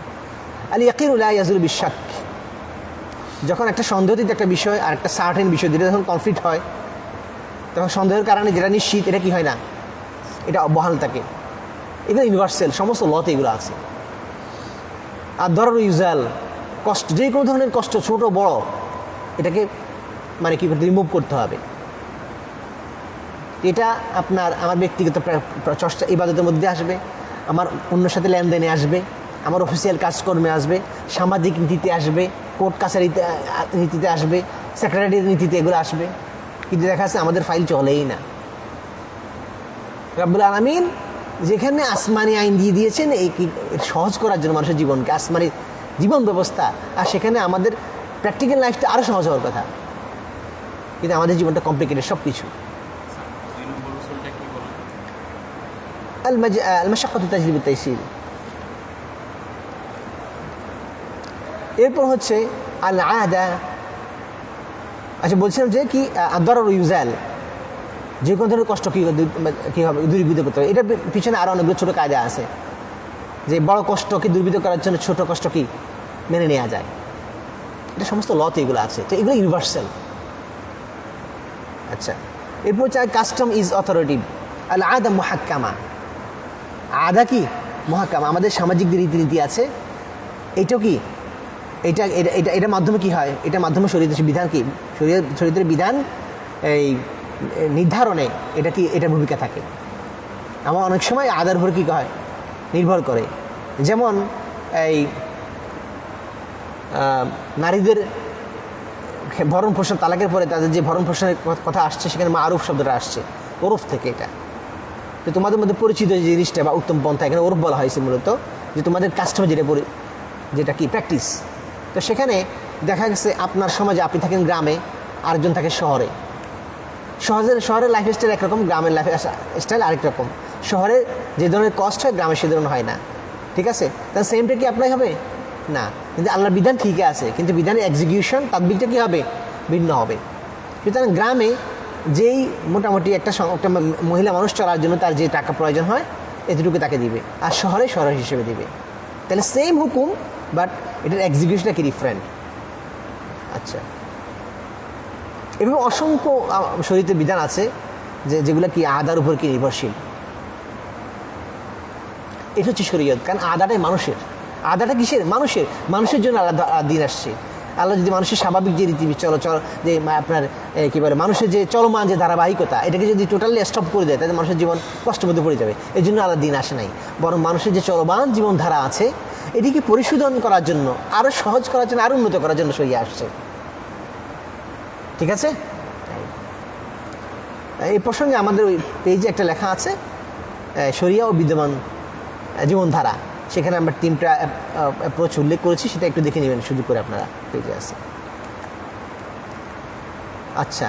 আল ইয়াকিনু লা ইয়াজুলু বিশ-শাক, যখন একটা সন্দেহিত একটা বিষয় আর একটা সার্টেন বিষয় যেটা যখন কনফ্লিক্ট হয়, তখন সন্দেহের কারণে যেটা নিশ্চিত এটা কি হয় না, এটা বহাল থাকে। এগুলো ইউনিভার্সাল, সমস্ত লতে এগুলো আছে। আর দরর ইউজাল, কষ্ট, যে কোনো ধরনের কষ্ট, ছোট বড়, এটাকে মানে কী করতে, রিমুভ করতে হবে। এটা আপনার আমার ব্যক্তিগত চর্চা ইবাদতের মধ্যে আসবে, আমার অন্যের সাথে লেনদেনে আসবে, আমার অফিসিয়াল কাজকর্মে আসবে, সামাজিক নীতিতে আসবে, কোর্ট কাছারিতে নীতিতে আসবে, সেক্রেটারির নীতিতে এগুলো আসবে। কিন্তু দেখা যাচ্ছে আমাদের ফাইল চলেই না। রাব্বুল আলামিন যেখানে আসমানি আইন দিয়ে দিয়েছেন এই সহজ করার জন্য মানুষের জীবনকে, আসমানি জীবন ব্যবস্থা, আর সেখানে আমাদের প্র্যাকটিক্যাল লাইফটা আরও সহজ হওয়ার কথা, কিন্তু আমাদের জীবনটা কমপ্লিকেটেড সব কিছু। আল মাশাক্কাতু তাজরিবুত তাইসির। এরপর হচ্ছে আল আদা, আচ্ছা বলছিলাম যে কি দরর ইউজাল, যে কোনো ধরনের কষ্ট কীভাবে দূরীভূত করতে হবে, এটার পিছনে আরও অনেকগুলো ছোটো কায়দা আছে, যে বড় কষ্টকে দূরীভূত করার জন্য ছোটো কষ্ট কি মেনে নেওয়া যায়। এটা সমস্ত লতে এগুলো আছে, তো এগুলো ইউনিভার্সাল। আচ্ছা, এরপর চাই কাস্টম ইজ অথরিটিভ। আল আদা মুহাক্কামা, আদা কি মুহাক্কামা, আমাদের সামাজিক যে রীতিনীতি আছে, এইটাও কি এটার মাধ্যমে কি হয়, এটার মাধ্যমে শরীয়তের বিধান কি, শরীয়তের বিধান এই নির্ধারণে এটা কি, এটার ভূমিকা থাকে। আমার অনেক সময় আদার উপর কী হয় নির্ভর করে। যেমন এই নারীদের ভরণ পোষণ, তালাকের পরে তাদের যে ভরণ পোষণের কথা আসছে, সেখানে মারুফ শব্দটা আসছে ওরফ থেকে। এটা তো তোমাদের মধ্যে পরিচিত যে জিনিসটা বা উত্তম পন্থা, এখানে ওরফ বলা হয়েছে মূলত, যে তোমাদের কাস্টমার যেটা কি প্র্যাকটিস। তো সেখানে দেখা গেছে আপনার সমাজে, আপনি থাকেন গ্রামে, আরেকজন থাকে শহরে। শহরের লাইফ স্টাইল একরকম, গ্রামের লাইফ স্টাইল আরেক রকম। শহরে যে ধরনের কষ্ট হয়, গ্রামে সে ধরনের হয় না, ঠিক আছে? তাহলে সেমটা কি অ্যাপ্লাই হবে না, কিন্তু আল্লাহর বিধান ঠিকই আছে, কিন্তু বিধানের এক্সিকিউশন তাদবিকটা কী হবে, ভিন্ন হবে। সুতরাং গ্রামে যেই মোটামুটি একটা মহিলা মানুষ চলার জন্য তার যে টাকা প্রয়োজন হয়, এতটুকু তাকে দিবে, আর শহরে হিসেবে দিবে। তাহলে সেম হুকুম, বাট এটার এক্সিকিউশনটা কি ডিফারেন্ট। আচ্ছা, এভাবে অসংখ্য শরীয়তের বিধান আছে যেগুলো কি আদার উপর কি নির্ভরশীল। এটা হচ্ছে শরীয়ত, কারণ আদাটাই মানুষের। আদাটা কিসের? মানুষের জন্য আলাদা দিন আসছে। আল্লাহ যদি মানুষের স্বাভাবিক যে রীতি চলাচল, যে আপনার কী বলে, মানুষের যে চলমান যে ধারাবাহিকতা, এটাকে যদি টোটালি স্টপ করে দেয়, তাহলে মানুষের জীবন কষ্টের মধ্যে পড়ে যাবে। এই জন্য আল্লাহ দিন আসে নাই, বরং মানুষের যে চলমান জীবনধারা আছে, এটিকে পরিশোধন করার জন্য, আরও সহজ করার জন্য, আরও উন্নত করার জন্য শরিয়া আসছে। ঠিক আছে। এই প্রসঙ্গে আমাদের ওই পেজে একটা লেখা আছে শরিয়া ও বিদ্যমান জীবনধারা, সেখানে আমরা 3টা অ্যাপ্রোচ উল্লেখ করেছি, সেটা একটু দেখে নেবেন সুযোগ করে, আপনারা পেজে আছে। আচ্ছা,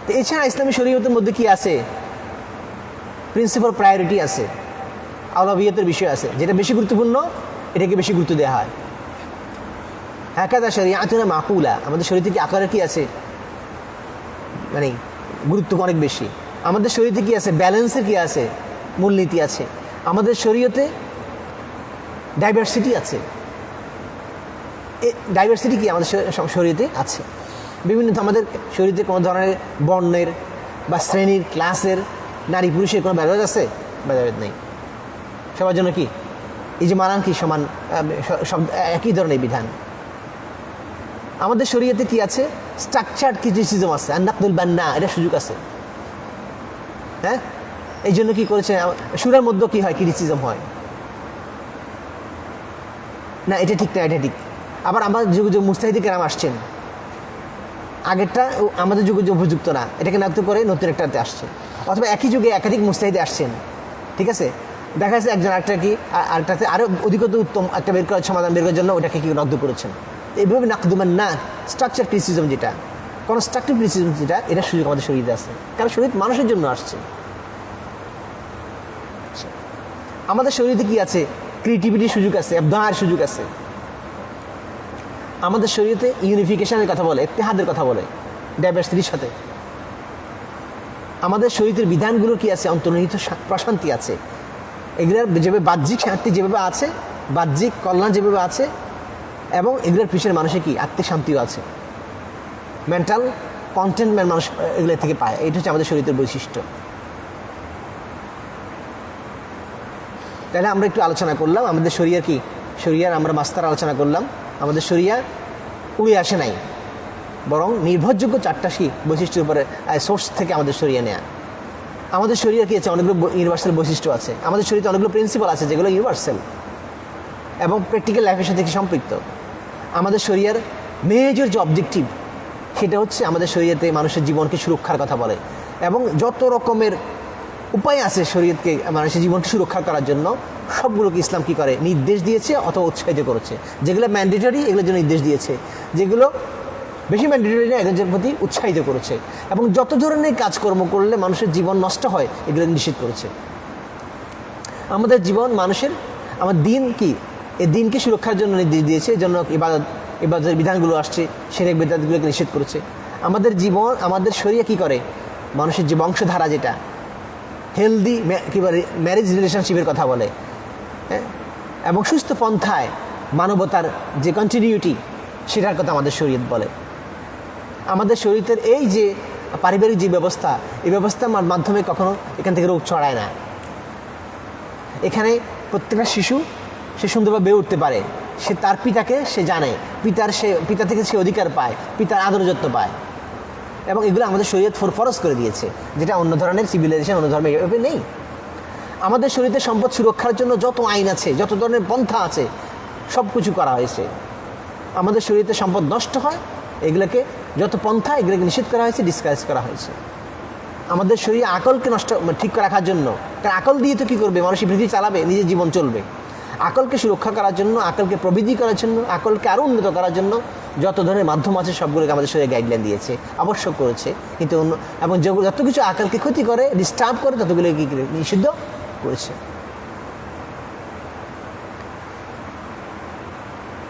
তো এছাড়া ইসলামী শরীয়তের মধ্যে কি আছে? প্রিন্সিপাল প্রায়োরিটি আছে, আওলাবিয়তের বিষয় আছে, যেটা বেশি গুরুত্বপূর্ণ এটাকে বেশি গুরুত্ব দেওয়া হয়। হাকাদা শরিয়াতুনা মাকুলা, আমাদের শরীয়তে কি আকারের কি আছে, মানে গুরুত্ব অনেক বেশি। আমাদের শরীয়তে কি আছে? ব্যালেন্সের কি আছে, মূলনীতি আছে। আমাদের শরীয়তে ডাইভার্সিটি আছে। ডাইভার্সিটি কি আমাদের শরীয়তে আছে? বিভিন্ন আমাদের শরীয়তে কোনো ধরনের বর্ণের বা শ্রেণীর, ক্লাসের, নারী পুরুষের কোনো ভেদাভেদ আছে? ভেদাভেদ নেই, সবার জন্য কি এই যে মানান কি সমান, সব একই ধরনের বিধান। আমাদের শরীয়তে কি আছে? স্ট্রাকচার্ড ক্রিটিসিজম আছে, আর নাকদুল বান্না, এটা সুযোগ আছে। হ্যাঁ, এই জন্য কি করেছে, সুরার মধ্যে কি হয়, ক্রিটিসিজম হয় না, এটা ঠিক না, এটা ঠিক। আবার আমার যুগে যে মুস্তাহিদি কেরাম আসছেন, আগেরটা আমাদের যুগে যে উপযুক্ত না, এটাকে নাকদ করে নতুন একটাতে আসছে, অথবা একই যুগে একাধিক মুস্তাহিদি আসছেন, ঠিক আছে। দেখা যাচ্ছে একজন আরেকটা কি আরেকটাতে আরও অধিকতর উত্তম একটা বের করার সমাধান বের করার জন্য ওটাকে কি রদ্দ করেছেন। এইভাবে নাকদুমান না, স্ট্রাকচার ক্রিটিসিজম যেটা, কনস্ট্রাকটিভ ক্রিটিসিজম যেটা, এটা সুযোগ আমাদের শরীরে আছে, কারণ শরীর মানুষের জন্য আসছে। আমাদের শরীরে কি আছে? ক্রিয়েটিভিটির সুযোগ আছে, ইবদার সুযোগ আছে। আমাদের শরীরে ইউনিফিকেশনের কথা বলে, ইত্তেহাদের কথা বলে ডাইভার্সিটির সাথে। আমাদের শরীরের বিধানগুলো কি আছে? অন্তর্নিহিত প্রশান্তি আছে। এগুলোর যেভাবে বাহ্যিক শান্তি যেভাবে আছে, বাহ্যিক কল্যাণ যেভাবে আছে, এবং এগুলোর পিছনে মানুষের কি আত্মিক শান্তিও আছে, মেন্টাল কন্টেন্টমেন্ট মানুষ এগুলো থেকে পায়। এটা হচ্ছে আমাদের শরীরের বৈশিষ্ট্য। তাহলে আমরা একটু আলোচনা করলাম আমাদের শরিয়ার কি, শরিয়ার আমরা মাস্টার আলোচনা করলাম। আমাদের শরিয়া উড়ে আসে নাই, বরং নির্ভরযোগ্য 4টা বৈশিষ্ট্যের উপরে সোর্স থেকে আমাদের শরিয়া নেয়া। আমাদের শরিয়ার কি আছে? অনেকগুলো ইউনিভার্সাল বৈশিষ্ট্য আছে। আমাদের শরীরে অনেকগুলো প্রিন্সিপাল আছে যেগুলো ইউনিভার্সাল এবং প্র্যাকটিক্যাল লাইফের সাথে সম্পৃক্ত। আমাদের শরিয়ার মেজর যে অবজেক্টিভ, সেটা হচ্ছে আমাদের শরীয়তে মানুষের জীবনকে সুরক্ষার কথা বলে, এবং যত রকমের উপায় আছে শরীয়তকে মানুষের জীবনকে সুরক্ষা করার জন্য, সবগুলোকে ইসলাম কী করে? নির্দেশ দিয়েছে অথবা উৎসাহিত করেছে। যেগুলো ম্যান্ডেটরি এগুলোর জন্য নির্দেশ দিয়েছে, যেগুলো বেশি ম্যান্ডেটরি না এগুলোর প্রতি উৎসাহিত করেছে, এবং যত ধরনের কাজকর্ম করলে মানুষের জীবন নষ্ট হয় এগুলো নিষেধ করেছে। আমাদের জীবন মানুষের, আমার দিন কি, এই দিনকে সুরক্ষার জন্য নির্দেশ দিয়েছে, এই জন্য ইবাদতের বিধানগুলো আসছে, শিরক বিদআতগুলোকে নিষেধ করেছে। আমাদের জীবন, আমাদের শরীরে কি করে? মানুষের যে বংশধারা, যেটা হেলদি কী বলে, ম্যারেজ রিলেশনশিপের কথা বলে, হ্যাঁ, এবং সুস্থ পন্থায় মানবতার যে কন্টিনিউটি, সেটার কথা আমাদের শরীয়ত বলে। আমাদের শরীরের এই যে পারিবারিক যে ব্যবস্থা, এই ব্যবস্থার মাধ্যমে কখনো এখান থেকে রোগ ছড়ায় না। এখানে প্রত্যেকটা শিশু সে সুন্দরভাবে বেড়ে উঠতে পারে, সে তার পিতাকে সে জানে, পিতা থেকে সে অধিকার পায়, পিতার আদর যত্ন পায়, এবং এগুলো আমাদের শরীয়ত ফরজ করে দিয়েছে, যেটা অন্য ধরনের সিভিলাইজেশন, অন্য ধর্মের এভাবে নেই। আমাদের শরীরে সম্পদ সুরক্ষার জন্য যত আইন আছে, যত ধরনের পন্থা আছে, সব কিছু করা হয়েছে। আমাদের শরীরে সম্পদ নষ্ট হয়, এগুলোকে যত পন্থা, এগুলোকে নিষেধ করা হয়েছে, ডিসকারেজ করা হয়েছে। আমাদের শরীরে আকলকে ঠিক রাখার জন্য, কারণ আকল দিয়ে তো কী করবে? মানুষ পৃথিবী চালাবে, নিজের জীবন চলবে। আকলকে সুরক্ষা করার জন্য, আকলকে প্রবৃদ্ধি করার জন্য, আকলকে আরও উন্নত করার জন্য যত ধরনের মাধ্যম আছে সবগুলোকে আমাদের শরীরে গাইডলাইন দিয়েছে, আবশ্যক করেছে। কিন্তু এবং যত কিছু আকলকে ক্ষতি করে, ডিস্টার্ব করে, ততগুলো কি নিষিদ্ধ করেছে।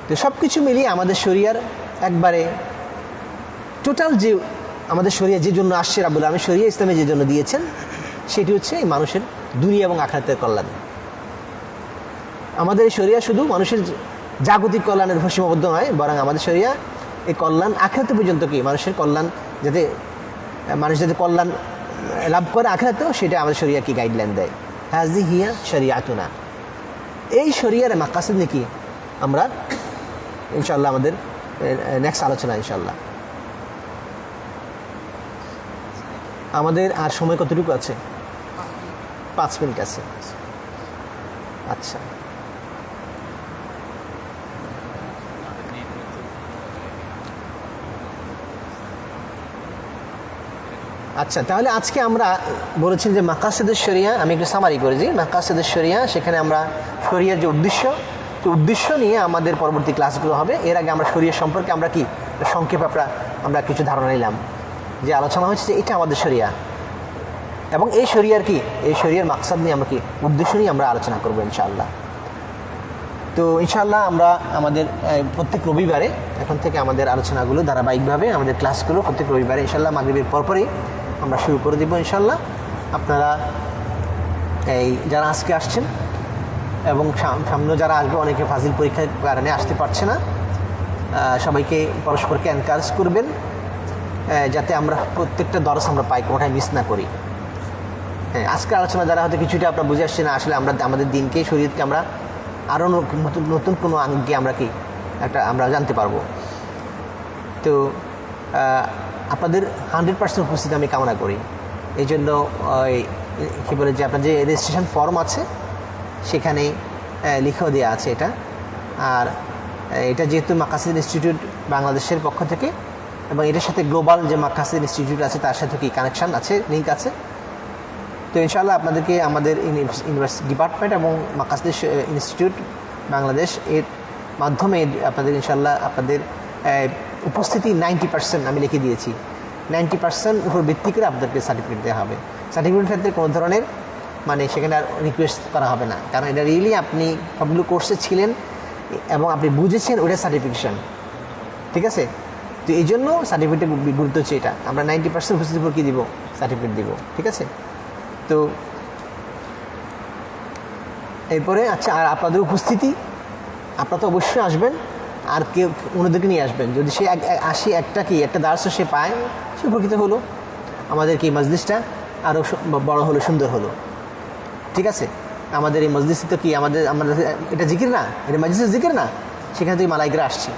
তো সব কিছু মিলিয়ে আমাদের শরিয়ার একবারে টোটাল যে আমাদের শরিয়া যে জন্য আসছে, রাব্বুল আলামিন শরিয়া ইসলামে যে জন্য দিয়েছেন, সেটি হচ্ছে এই মানুষের দুনিয়া এবং আখিরাতের কল্যাণ। আমাদের এই শরিয়া শুধু মানুষের জাগতিক কল্যাণের উপর সীমাবদ্ধ নয়, বরং আমাদের শরিয়া এই কল্যাণ আখিরাত পর্যন্ত কি মানুষের কল্যাণ, যাতে মানুষ যাতে কল্যাণ লাভ করে আখিরাতেও, সেটা আমাদের শরিয়া কি গাইডলাইন দেয়। হাজি হিয়া শরিয়াতুনা, এই শরিয়ার মাকাসিদ নাকি আমরা ইনশাআল্লাহ আমাদের নেক্সট আলোচনা ইনশাআল্লাহ। আমাদের আর সময় কতটুকু আছে? 5 মিনিট আছে। আচ্ছা, আচ্ছা, তাহলে আজকে আমরা বলেছেন যে মাকাসিদুশ শরিয়া, আমি একটু সামারি করেছি। মাকাসিদুশ শরিয়া, সেখানে আমরা শরিয়ার যে উদ্দেশ্য নিয়ে আমাদের পরবর্তী ক্লাসগুলো হবে। এর আগে আমরা শরিয়া সম্পর্কে আমরা কি সংক্ষেপে আমরা কিছু ধারণা নিলাম, যে আলোচনা হচ্ছে যে এটা আমাদের শরিয়া, এবং এই শরিয়ার মাকসাদ নিয়ে আমরা কি উদ্দেশ্য নিয়ে আমরা আলোচনা করবো ইনশাআল্লাহ। তো ইনশাআল্লাহ আমরা আমাদের প্রত্যেক রবিবারে এখন থেকে আমাদের আলোচনাগুলো ধারাবাহিকভাবে আমাদের ক্লাসগুলো প্রত্যেক রবিবারে ইনশাআল্লাহ মাগরিবের পরপরই আমরা শুরু করে দেবো ইনশাআল্লাহ। আপনারা এই যারা আজকে আসছেন এবং সামনে যারা আসবে, অনেকে ফাজিল পরীক্ষার কারণে আসতে পারছে না, সবাইকে পরস্পরকে এনকারেজ করবেন যাতে আমরা প্রত্যেকটা দরস আমরা পাই, কোথায় মিস না করি। হ্যাঁ, আজকের আলোচনা দ্বারা হয়তো কিছুটা আপনারা বুঝে আসছে না, আসলে আমরা আমাদের দিনকে, শরীরকে আমরা আরও নতুন কোনো আঙ্গে আমরা জানতে পারবো। তো আপনাদের 100% উপস্থিতি আমি কামনা করি। এই জন্য কী বলে যে আপনার যে রেজিস্ট্রেশন ফর্ম আছে সেখানে লিখেও দেওয়া আছে এটা। আর এটা যেহেতু মাকাসিদ ইনস্টিটিউট বাংলাদেশের পক্ষ থেকে, এবং এটার সাথে গ্লোবাল যে মাকাসিদ ইনস্টিটিউট আছে তার সাথে কি কানেকশান আছে, লিঙ্ক আছে। তো ইনশাআল্লাহ আপনাদেরকে আমাদের ইউনিভার্সিটি ডিপার্টমেন্ট এবং মাকাসিদ ইনস্টিটিউট বাংলাদেশ এর মাধ্যমে আপনাদের ইনশাআল্লাহ আপনাদের উপস্থিতি 90% আমি লিখে দিয়েছি। 90% উপর ভিত্তি করে আপনাদেরকে সার্টিফিকেট দেওয়া হবে। সার্টিফিকেটের ক্ষেত্রে কোনো ধরনের সেখানে আর রিকোয়েস্ট করা হবে না, কারণ এটা রিয়েলি আপনি সবগুলো কোর্সে ছিলেন এবং আপনি বুঝেছেন, ওটা সার্টিফিকেশন, ঠিক আছে। তো এই জন্য সার্টিফিকেটের গুরুত্ব হচ্ছে এটা। আমরা 90% উপস্থিতির উপর কী দিব, সার্টিফিকেট দিব, ঠিক আছে। তো এরপরে আচ্ছা, আর আপনাদের উপস্থিতি, আপনারা তো অবশ্যই আসবেন, আর কেউ অন্যদেরকে নিয়ে আসবেন। যদি সে একটা দার্স সে পায়, সে উপকৃত হলো, আমাদের কি মজলিসটা আরও বড় হলো, সুন্দর হলো, ঠিক আছে। আমাদের এই মজলিসে তো কি আমাদের এটা জিকির না, এটা মজলিসের জিকির না, সেখানে থেকে মালাইকরা আসছে।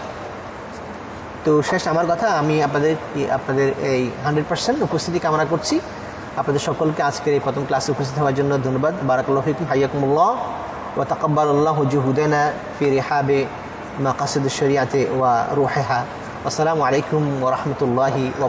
তো শেষ আমার কথা, আমি আপনাদের এই 100% উপস্থিতি কামনা করছি। আপনাদের সকলকে আজকের এই প্রথম ক্লাসে উপস্থিত হওয়ার জন্য ধন্যবাদ। বারাকাল্লাহু ফিকুম, হাইয়াকুমুল্লাহ ওয়া তাকাব্বালাল্লাহু জুহুদানা ফি রিহাবে মাকাসিদুশ শরিয়াতি ওয়া রুহিহা। আসসালামু আলাইকুম ওয়া রাহমাতুল্লাহি ওয়া